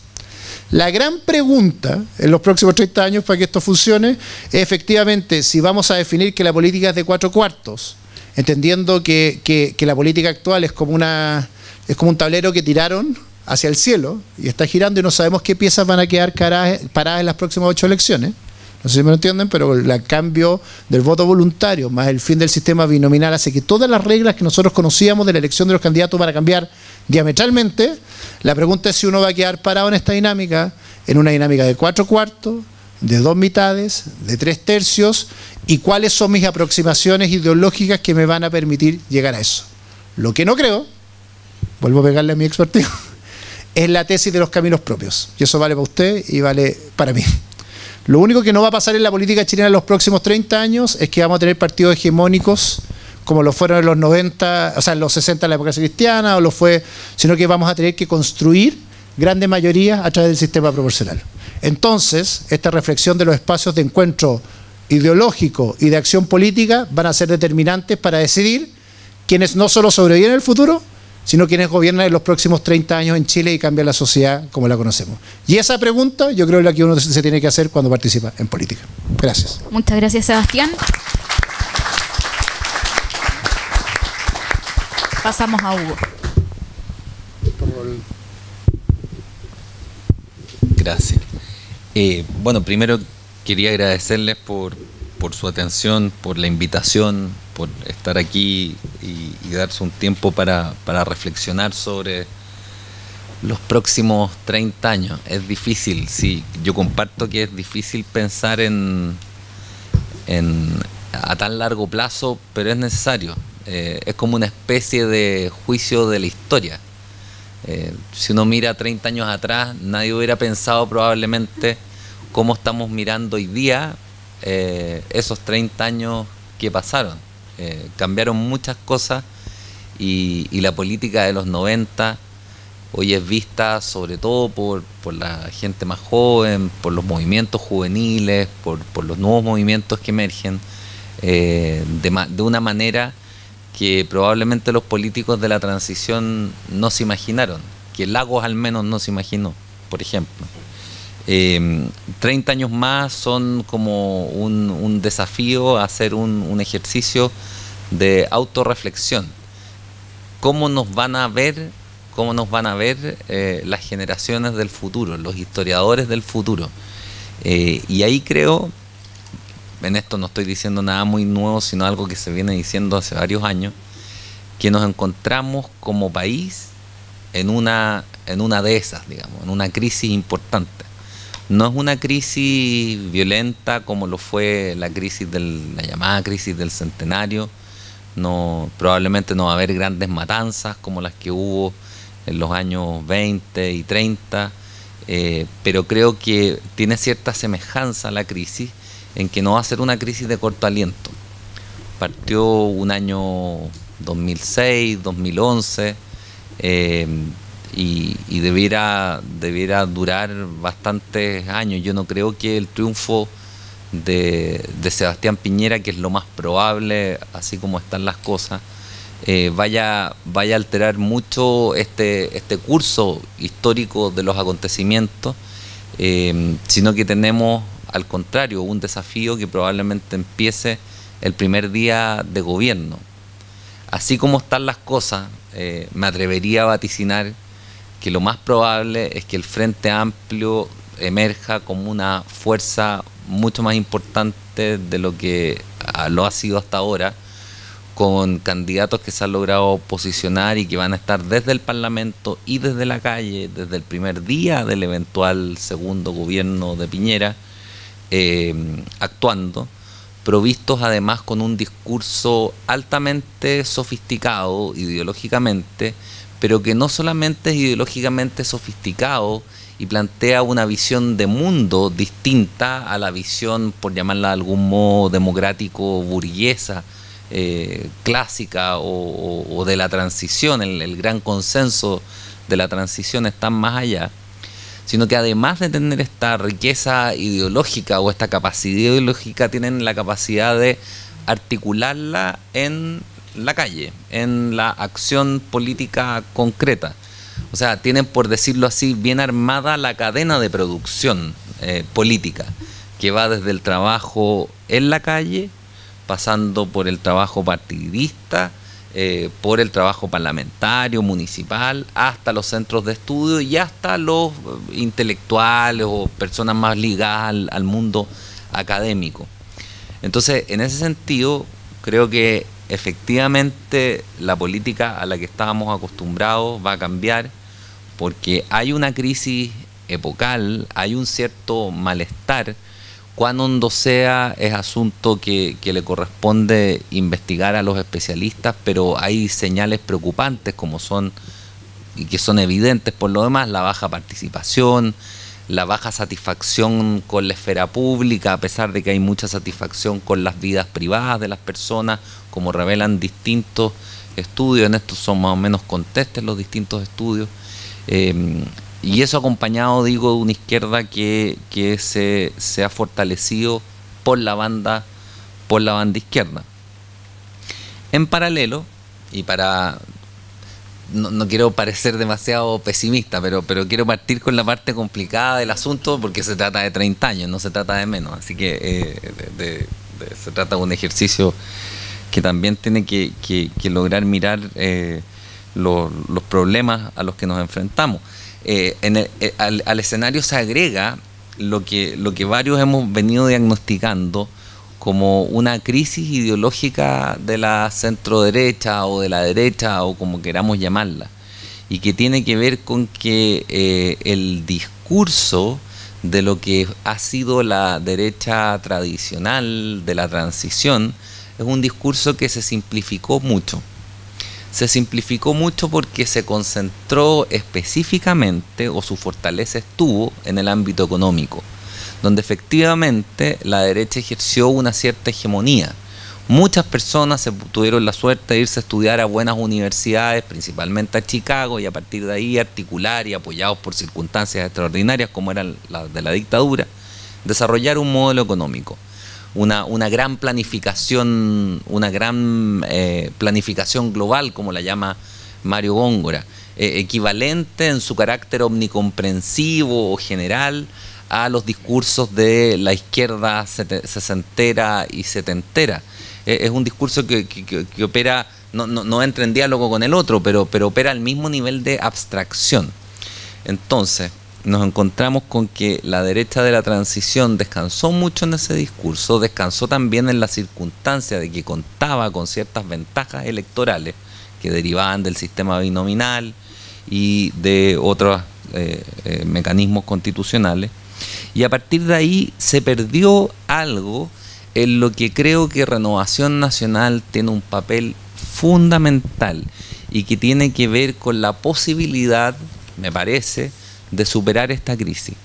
Speaker 3: La gran pregunta en los próximos 30 años para que esto funcione es efectivamente si vamos a definir que la política es de 4 cuartos, entendiendo que la política actual es como un tablero que tiraron hacia el cielo y está girando y no sabemos qué piezas van a quedar paradas en las próximas 8 elecciones. No sé si me lo entienden, pero el cambio del voto voluntario más el fin del sistema binominal hace que todas las reglas que nosotros conocíamos de la elección de los candidatos van a cambiar diametralmente. La pregunta es si uno va a quedar parado en esta dinámica, en una dinámica de 4 cuartos, de 2 mitades, de 3 tercios, y cuáles son mis aproximaciones ideológicas que me van a permitir llegar a eso. Lo que no creo, vuelvo a pegarle a mi expertise, es la tesis de los caminos propios. Y eso vale para usted y vale para mí. Lo único que no va a pasar en la política chilena en los próximos 30 años es que vamos a tener partidos hegemónicos como lo fueron en los 90, o sea, en los 60 en la democracia cristiana, sino que vamos a tener que construir grandes mayorías a través del sistema proporcional. Entonces, esta reflexión de los espacios de encuentro ideológico y de acción política van a ser determinantes para decidir quiénes no solo sobreviven en el futuro, sino quienes gobiernan en los próximos 30 años en Chile y cambian la sociedad como la conocemos. Y esa pregunta yo creo es la que uno se tiene que hacer cuando participa en política. Gracias.
Speaker 2: Muchas gracias, Sebastián. Pasamos a Hugo.
Speaker 4: Gracias. Bueno, primero quería agradecerles por su atención, por la invitación, por estar aquí y darse un tiempo para reflexionar sobre los próximos 30 años. Es difícil, sí, yo comparto que es difícil pensar a tan largo plazo, pero es necesario. Es como una especie de juicio de la historia. Si uno mira 30 años atrás, nadie hubiera pensado probablemente cómo estamos mirando hoy día esos 30 años que pasaron. Cambiaron muchas cosas y la política de los 90 hoy es vista sobre todo por la gente más joven, por los movimientos juveniles, por los nuevos movimientos que emergen, de una manera que probablemente los políticos de la transición no se imaginaron, que Lagos al menos no se imaginó, por ejemplo. 30 años más son como un desafío, hacer un ejercicio de autorreflexión. ¿Cómo nos van a ver las generaciones del futuro, los historiadores del futuro? Y ahí creo, en esto no estoy diciendo nada muy nuevo, sino algo que se viene diciendo hace varios años, que nos encontramos como país en una de esas, digamos, en una crisis importante. No es una crisis violenta como lo fue la llamada crisis del centenario. No, probablemente no va a haber grandes matanzas como las que hubo en los años 20 y 30, pero creo que tiene cierta semejanza a la crisis en que no va a ser una crisis de corto aliento. Partió un año 2006, 2011, y debiera durar bastantes años. Yo no creo que el triunfo de Sebastián Piñera, que es lo más probable, así como están las cosas, vaya a alterar mucho este curso histórico de los acontecimientos, sino que tenemos, al contrario, un desafío que probablemente empiece el primer día de gobierno. Así como están las cosas, me atrevería a vaticinar que lo más probable es que el Frente Amplio emerja como una fuerza mucho más importante de lo que lo ha sido hasta ahora, con candidatos que se han logrado posicionar y que van a estar desde el Parlamento y desde la calle, desde el primer día del eventual segundo gobierno de Piñera, actuando, provistos además con un discurso altamente sofisticado ideológicamente, pero que no solamente es ideológicamente sofisticado y plantea una visión de mundo distinta a la visión, por llamarla de algún modo, democrático burguesa, clásica o de la transición. El gran consenso de la transición está más allá, sino que además de tener esta riqueza ideológica o esta capacidad ideológica, tienen la capacidad de articularla en la calle, en la acción política concreta. O sea, tienen, por decirlo así, bien armada la cadena de producción política, que va desde el trabajo en la calle, pasando por el trabajo partidista, por el trabajo parlamentario, municipal, hasta los centros de estudio y hasta los intelectuales o personas más ligadas al mundo académico. Entonces, en ese sentido, creo que efectivamente la política a la que estábamos acostumbrados va a cambiar, porque hay una crisis epocal, hay un cierto malestar. Cuán hondo sea es asunto que le corresponde investigar a los especialistas, pero hay señales preocupantes como son, y que son evidentes por lo demás, la baja participación, la baja satisfacción con la esfera pública, a pesar de que hay mucha satisfacción con las vidas privadas de las personas, como revelan distintos estudios. En estos son más o menos contestes los distintos estudios. Y eso acompañado, digo, de una izquierda que se ha fortalecido por la banda izquierda. En paralelo, y para no quiero parecer demasiado pesimista, pero quiero partir con la parte complicada del asunto, porque se trata de 30 años, no se trata de menos. Así que se trata de un ejercicio que también tiene que lograr mirar los problemas a los que nos enfrentamos. Al escenario se agrega lo que varios hemos venido diagnosticando como una crisis ideológica de la centroderecha o de la derecha, o como queramos llamarla, y que tiene que ver con que el discurso de lo que ha sido la derecha tradicional de la transición es un discurso que se simplificó mucho. Se simplificó mucho porque se concentró específicamente, o su fortaleza estuvo en el ámbito económico, donde efectivamente la derecha ejerció una cierta hegemonía. Muchas personas tuvieron la suerte de irse a estudiar a buenas universidades, principalmente a Chicago, y a partir de ahí articular, y apoyados por circunstancias extraordinarias como eran las de la dictadura, desarrollar un modelo económico. Una gran planificación, planificación global, como la llama Mario Góngora, equivalente en su carácter omnicomprensivo o general a los discursos de la izquierda sesentera y setentera. Es un discurso que opera, no entra en diálogo con el otro, pero opera al mismo nivel de abstracción. Entonces, nos encontramos con que la derecha de la transición descansó mucho en ese discurso, descansó también en la circunstancia de que contaba con ciertas ventajas electorales que derivaban del sistema binominal y de otros mecanismos constitucionales, y a partir de ahí se perdió algo en lo que creo que Renovación Nacional tiene un papel fundamental y que tiene que ver con la posibilidad, me parece, de superar esta crisis.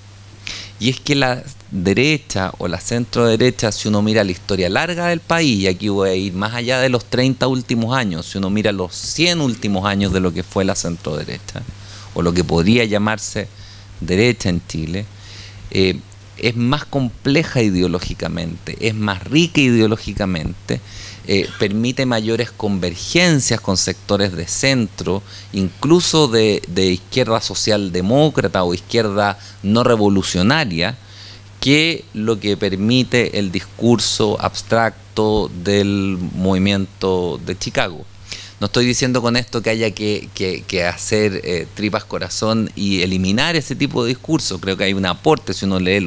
Speaker 4: Y es que la derecha o la centro derecha, si uno mira la historia larga del país, y aquí voy a ir más allá de los 30 últimos años, si uno mira los 100 últimos años de lo que fue la centro derecha, o lo que podría llamarse derecha en Chile, es más compleja ideológicamente, es más rica ideológicamente, permite mayores convergencias con sectores de centro, incluso de izquierda socialdemócrata o izquierda no revolucionaria, que lo que permite el discurso abstracto del movimiento de Chicago. No estoy diciendo con esto que haya que hacer tripas corazón y eliminar ese tipo de discurso. Creo que hay un aporte si uno lee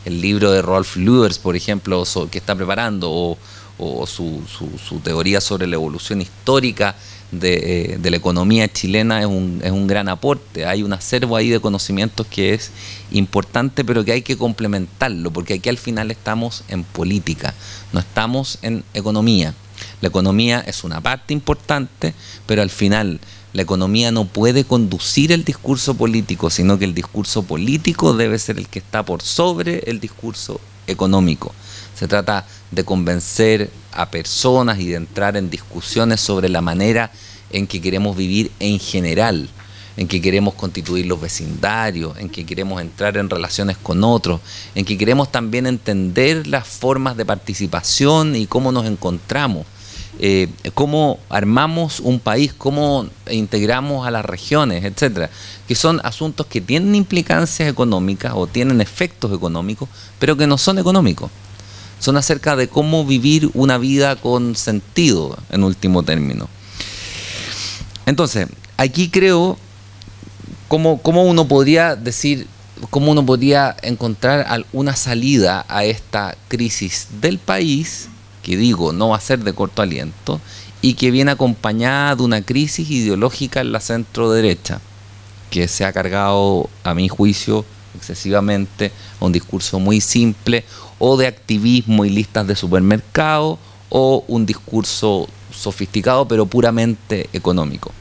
Speaker 4: el libro de Rolf Luthers, por ejemplo, que está preparando, o su teoría sobre la evolución histórica de la economía chilena, es un gran aporte. Hay un acervo ahí de conocimientos que es importante, pero que hay que complementarlo, porque aquí al final estamos en política, no estamos en economía. La economía es una parte importante, pero al final la economía no puede conducir el discurso político, sino que el discurso político debe ser el que está por sobre el discurso económico. Se trata de convencer a personas y de entrar en discusiones sobre la manera en que queremos vivir en general, en que queremos constituir los vecindarios, en que queremos entrar en relaciones con otros, en que queremos también entender las formas de participación y cómo nos encontramos, cómo armamos un país, cómo integramos a las regiones, etcétera, que son asuntos que tienen implicancias económicas o tienen efectos económicos, pero que no son económicos. Son acerca de cómo vivir una vida con sentido, en último término. Entonces, aquí creo cómo uno podría decir, cómo uno podría encontrar una salida a esta crisis del país, que digo, no va a ser de corto aliento, y que viene acompañada de una crisis ideológica en la centro derecha, que se ha cargado, a mi juicio, excesivamente a un discurso muy simple, o de activismo y listas de supermercado, o un discurso sofisticado pero puramente económico.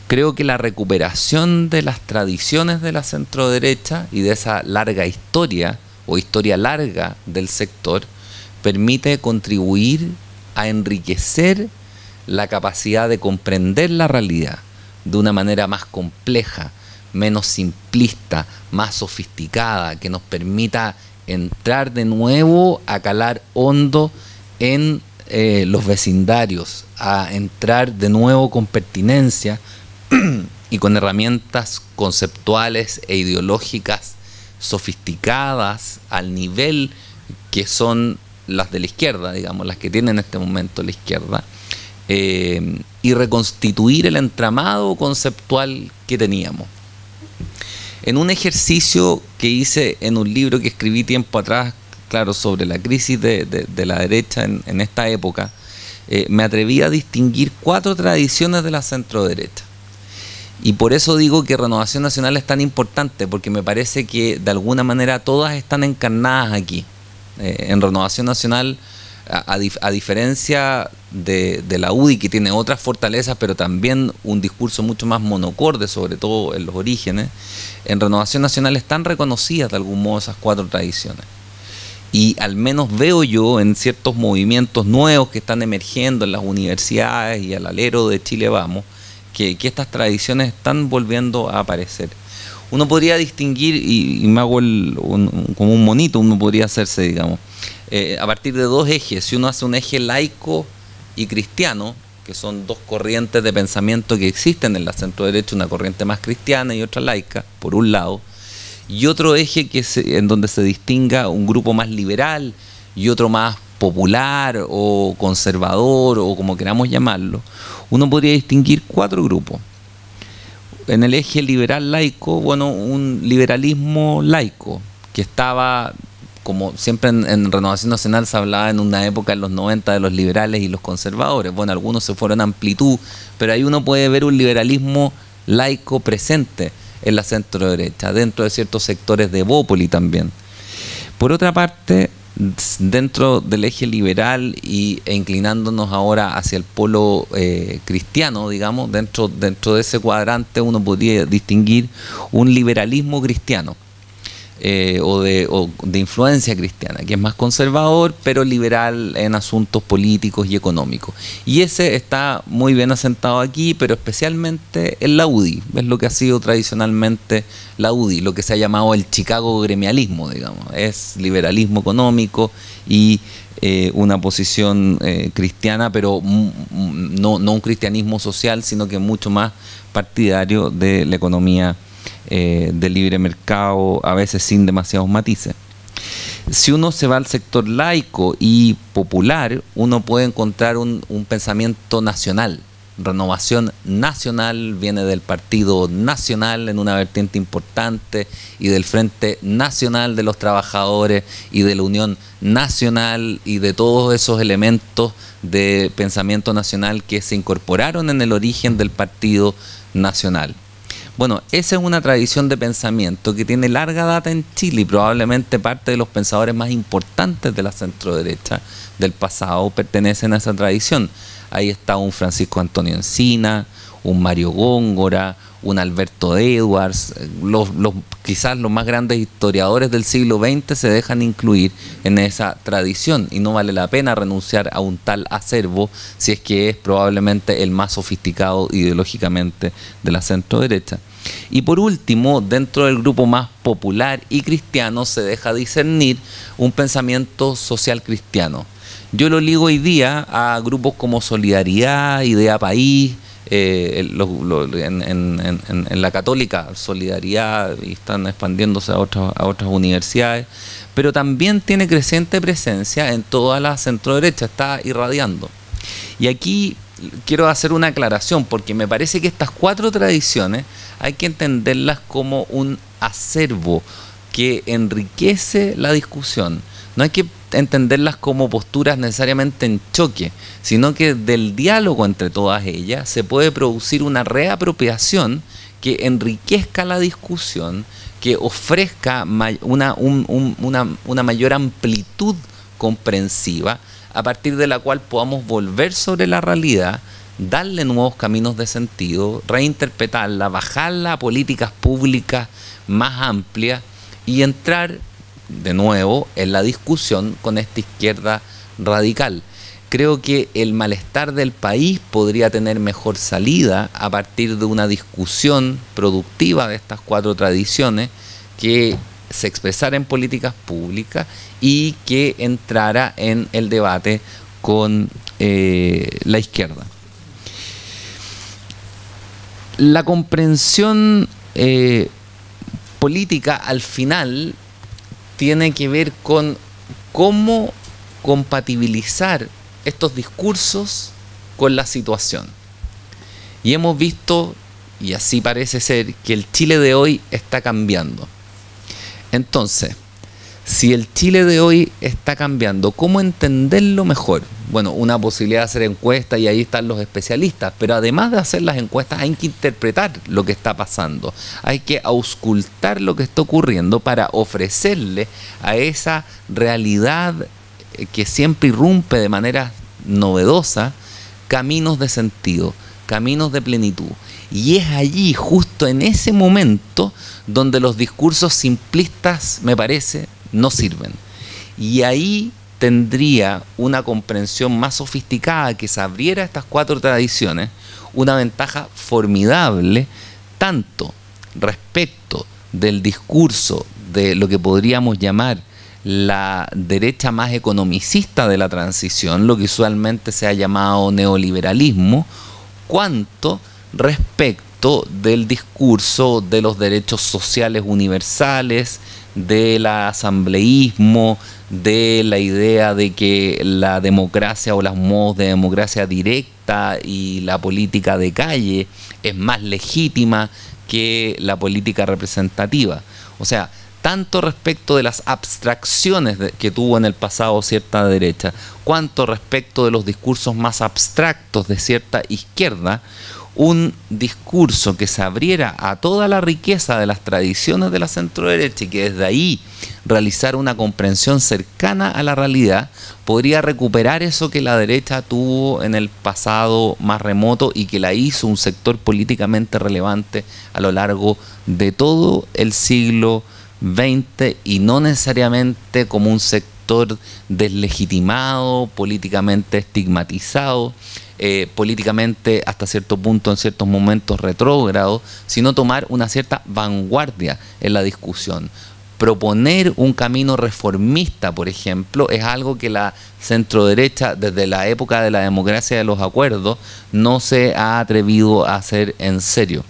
Speaker 4: Creo que la recuperación de las tradiciones de la centroderecha y de esa larga historia o historia larga del sector permite contribuir a enriquecer la capacidad de comprender la realidad de una manera más compleja, menos simplista, más sofisticada, que nos permita entrar de nuevo a calar hondo en los vecindarios, a entrar de nuevo con pertinencia y con herramientas conceptuales e ideológicas sofisticadas al nivel que son las de la izquierda, digamos, las que tiene en este momento la izquierda, y reconstituir el entramado conceptual que teníamos. En un ejercicio que hice en un libro que escribí tiempo atrás, claro, sobre la crisis de la derecha en esta época, me atreví a distinguir 4 tradiciones de la centroderecha. Y por eso digo que Renovación Nacional es tan importante, porque me parece que de alguna manera todas están encarnadas aquí. En Renovación Nacional, a diferencia de la UDI, que tiene otras fortalezas, pero también un discurso mucho más monocorde, sobre todo en los orígenes, en Renovación Nacional están reconocidas de algún modo esas 4 tradiciones. Y al menos veo yo en ciertos movimientos nuevos que están emergiendo en las universidades y al alero de Chile Vamos, que estas tradiciones están volviendo a aparecer. Uno podría distinguir, y me hago como un monito, uno podría hacerse, digamos, a partir de 2 ejes. Si uno hace un eje laico y cristiano, que son dos corrientes de pensamiento que existen en la centro derecha, una corriente más cristiana y otra laica, por un lado, y otro eje en donde se distinga un grupo más liberal y otro más popular o conservador o como queramos llamarlo. Uno podría distinguir 4 grupos. En el eje liberal laico, bueno, un liberalismo laico que estaba, como siempre en Renovación Nacional se hablaba en una época en los 90 de los liberales y los conservadores. Bueno, algunos se fueron a amplitud, pero ahí uno puede ver un liberalismo laico presente en la centro derecha, dentro de ciertos sectores de Evópoli también. Por otra parte, dentro del eje liberal e inclinándonos ahora hacia el polo cristiano, digamos, dentro de ese cuadrante uno podría distinguir un liberalismo cristiano o de influencia cristiana, que es más conservador, pero liberal en asuntos políticos y económicos. Y ese está muy bien asentado aquí, pero especialmente en la UDI, es lo que ha sido tradicionalmente la UDI, lo que se ha llamado el Chicago gremialismo, digamos, es liberalismo económico y una posición cristiana, pero no un cristianismo social, sino que mucho más partidario de la economía de libre mercado, a veces sin demasiados matices. Si uno se va al sector laico y popular, uno puede encontrar un pensamiento nacional. Renovación Nacional viene del Partido Nacional en una vertiente importante y del Frente Nacional de los Trabajadores y de la Unión Nacional y de todos esos elementos de pensamiento nacional que se incorporaron en el origen del Partido Nacional. Bueno, esa es una tradición de pensamiento que tiene larga data en Chile y probablemente parte de los pensadores más importantes de la centroderecha del pasado pertenecen a esa tradición. Ahí está un Francisco Antonio Encina, un Mario Góngora, un Alberto Edwards, quizás los más grandes historiadores del siglo XX se dejan incluir en esa tradición y no vale la pena renunciar a un tal acervo si es que es probablemente el más sofisticado ideológicamente de la centroderecha. Y por último, dentro del grupo más popular y cristiano se deja discernir un pensamiento social cristiano. Yo lo ligo hoy día a grupos como Solidaridad, Idea País, en la Católica Solidaridad, y están expandiéndose a otras universidades, pero también tiene creciente presencia en toda la centroderecha, está irradiando. Y aquí quiero hacer una aclaración, porque me parece que estas 4 tradiciones hay que entenderlas como un acervo que enriquece la discusión. No hay que entenderlas como posturas necesariamente en choque, sino que del diálogo entre todas ellas se puede producir una reapropiación que enriquezca la discusión, que ofrezca una mayor amplitud comprensiva, a partir de la cual podamos volver sobre la realidad, darle nuevos caminos de sentido, reinterpretarla, bajarla a políticas públicas más amplias y entrar de nuevo en la discusión con esta izquierda radical. Creo que el malestar del país podría tener mejor salida a partir de una discusión productiva de estas 4 tradiciones que se expresara en políticas públicas y que entrara en el debate con la izquierda. La comprensión política al final tiene que ver con cómo compatibilizar estos discursos con la situación. Y hemos visto, y así parece ser, que el Chile de hoy está cambiando. Entonces, si el Chile de hoy está cambiando, ¿cómo entenderlo mejor? Bueno, una posibilidad de hacer encuestas y ahí están los especialistas, pero además de hacer las encuestas hay que interpretar lo que está pasando, hay que auscultar lo que está ocurriendo para ofrecerle a esa realidad que siempre irrumpe de manera novedosa caminos de sentido, caminos de plenitud. Y es allí, justo en ese momento, donde los discursos simplistas, me parece, no sirven. Y ahí tendría una comprensión más sofisticada que se abriera a estas 4 tradiciones, una ventaja formidable, tanto respecto del discurso de lo que podríamos llamar la derecha más economicista de la transición, lo que usualmente se ha llamado neoliberalismo, cuanto respecto del discurso de los derechos sociales universales, del asambleísmo, de la idea de que la democracia o los modos de democracia directa y la política de calle es más legítima que la política representativa. O sea, tanto respecto de las abstracciones que tuvo en el pasado cierta derecha, cuanto respecto de los discursos más abstractos de cierta izquierda, un discurso que se abriera a toda la riqueza de las tradiciones de la centroderecha y que desde ahí realizara una comprensión cercana a la realidad, podría recuperar eso que la derecha tuvo en el pasado más remoto y que la hizo un sector políticamente relevante a lo largo de todo el siglo XX y no necesariamente como un sector deslegitimado, políticamente estigmatizado, políticamente hasta cierto punto en ciertos momentos retrógrado, sino tomar una cierta vanguardia en la discusión. Proponer un camino reformista, por ejemplo, es algo que la centroderecha desde la época de la democracia de los acuerdos no se ha atrevido a hacer en serio.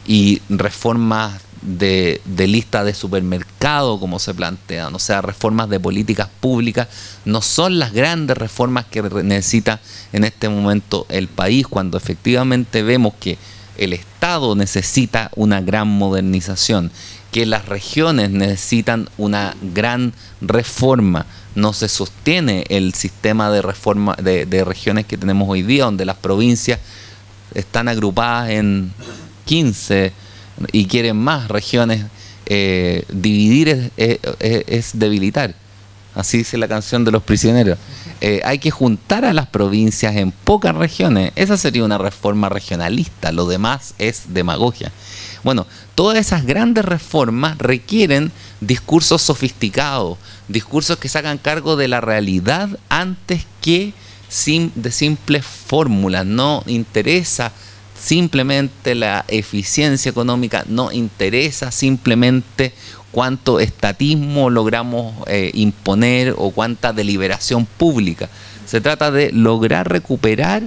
Speaker 4: Y reformas de lista de supermercado, como se plantean, o sea, reformas de políticas públicas, no son las grandes reformas que necesita en este momento el país, cuando efectivamente vemos que el Estado necesita una gran modernización, que las regiones necesitan una gran reforma. No se sostiene el sistema de reforma de regiones que tenemos hoy día, donde las provincias están agrupadas en 15 y quieren más regiones. Dividir es debilitar. Así dice la canción de Los Prisioneros. Hay que juntar a las provincias en pocas regiones. Esa sería una reforma regionalista. Lo demás es demagogia. Bueno, todas esas grandes reformas requieren discursos sofisticados, discursos que se hagan cargo de la realidad antes que de simples fórmulas. No interesa simplemente la eficiencia económica, no interesa simplemente cuánto estatismo logramos imponer o cuánta deliberación pública. Se trata de lograr recuperar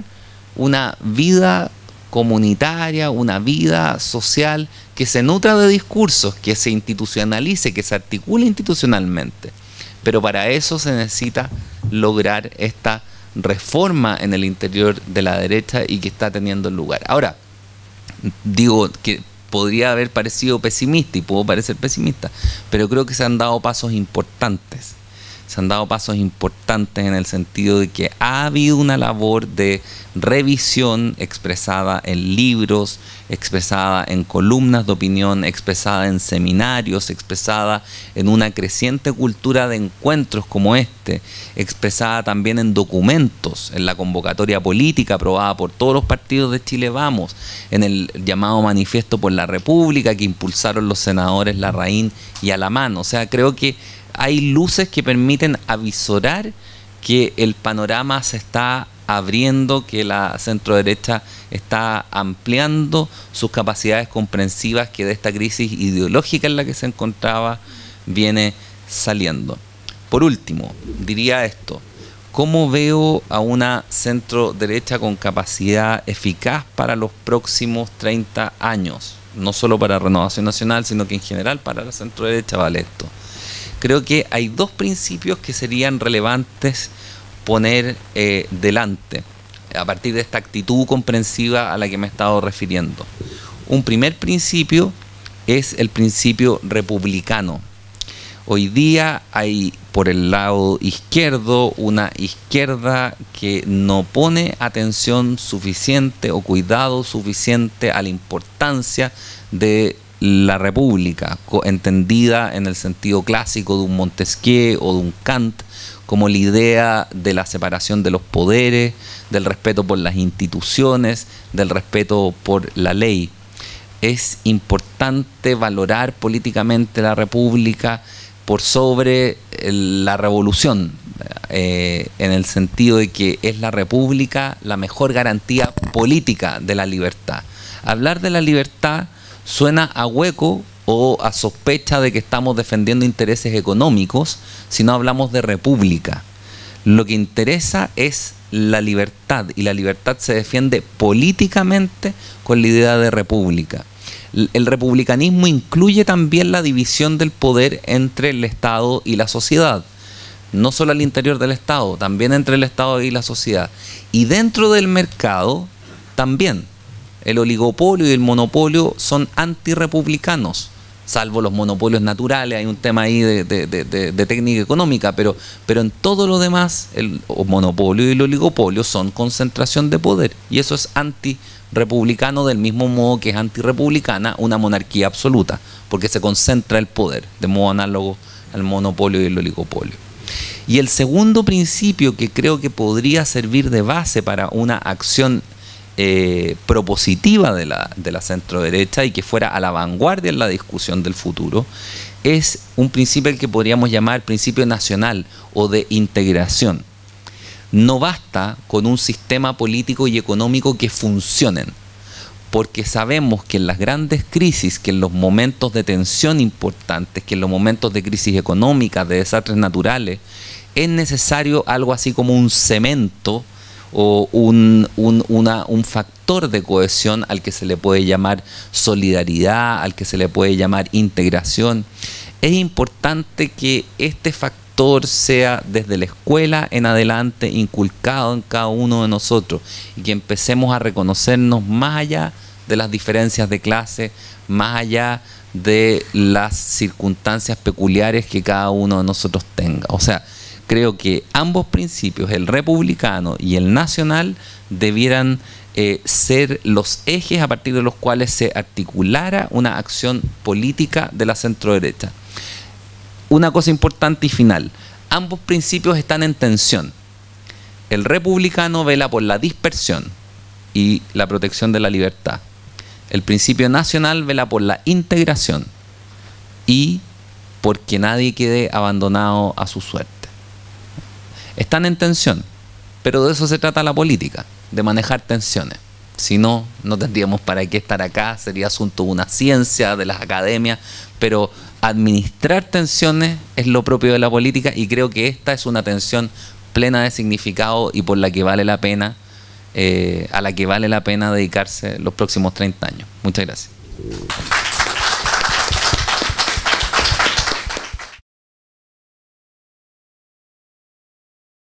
Speaker 4: una vida comunitaria, una vida social que se nutra de discursos, que se institucionalice, que se articule institucionalmente. Pero para eso se necesita lograr esta reforma en el interior de la derecha y que está teniendo lugar. Ahora, digo que podría haber parecido pesimista y puedo parecer pesimista, pero creo que se han dado pasos importantes. Se han dado pasos importantes en el sentido de que ha habido una labor de revisión expresada en libros, expresada en columnas de opinión, expresada en seminarios, expresada en una creciente cultura de encuentros como este, expresada también en documentos, en la convocatoria política aprobada por todos los partidos de Chile Vamos, en el llamado Manifiesto por la República que impulsaron los senadores Larraín y Alamán. O sea, creo que hay luces que permiten avisorar que el panorama se está abriendo, que la centroderecha está ampliando sus capacidades comprensivas, que de esta crisis ideológica en la que se encontraba viene saliendo. Por último, diría esto: ¿cómo veo a una centroderecha con capacidad eficaz para los próximos 30 años? No solo para Renovación Nacional, sino que en general para la centroderecha vale esto. Creo que hay dos principios que serían relevantes poner delante a partir de esta actitud comprensiva a la que me he estado refiriendo. Un primer principio es el principio republicano. Hoy día hay por el lado izquierdo una izquierda que no pone atención suficiente o cuidado suficiente a la importancia de la república, entendida en el sentido clásico de un Montesquieu o de un Kant, como la idea de la separación de los poderes, del respeto por las instituciones, del respeto por la ley. Es importante valorar políticamente la república por sobre la revolución, en el sentido de que es la república la mejor garantía política de la libertad. Hablar de la libertad suena a hueco o a sospecha de que estamos defendiendo intereses económicos, sino hablamos de república. Lo que interesa es la libertad, y la libertad se defiende políticamente con la idea de república. El republicanismo incluye también la división del poder entre el Estado y la sociedad, no solo al interior del Estado, también entre el Estado y la sociedad. Y dentro del mercado también. El oligopolio y el monopolio son antirrepublicanos, salvo los monopolios naturales. Hay un tema ahí de técnica económica, pero en todo lo demás, el monopolio y el oligopolio son concentración de poder, y eso es antirrepublicano, del mismo modo que es antirrepublicana una monarquía absoluta, porque se concentra el poder, de modo análogo al monopolio y el oligopolio. Y el segundo principio que creo que podría servir de base para una acción propositiva de la centroderecha y que fuera a la vanguardia en la discusión del futuro, es un principio que podríamos llamar principio nacional o de integración. No basta con un sistema político y económico que funcionen, porque sabemos que en las grandes crisis, que en los momentos de tensión importantes, que en los momentos de crisis económica, de desastres naturales, es necesario algo así como un cemento o un factor de cohesión al que se le puede llamar solidaridad, al que se le puede llamar integración. Es importante que este factor sea desde la escuela en adelante inculcado en cada uno de nosotros, y que empecemos a reconocernos más allá de las diferencias de clase, más allá de las circunstancias peculiares que cada uno de nosotros tenga. O sea, creo que ambos principios, el republicano y el nacional, debieran ser los ejes a partir de los cuales se articulara una acción política de la centroderecha. Una cosa importante y final: ambos principios están en tensión. El republicano vela por la dispersión y la protección de la libertad. El principio nacional vela por la integración y porque nadie quede abandonado a su suerte. Están en tensión, pero de eso se trata la política, de manejar tensiones. Si no, no tendríamos para qué estar acá, sería asunto de una ciencia, de las academias, pero administrar tensiones es lo propio de la política, y creo que esta es una tensión plena de significado y por la que vale la pena, a la que vale la pena dedicarse los próximos 30 años. Muchas gracias.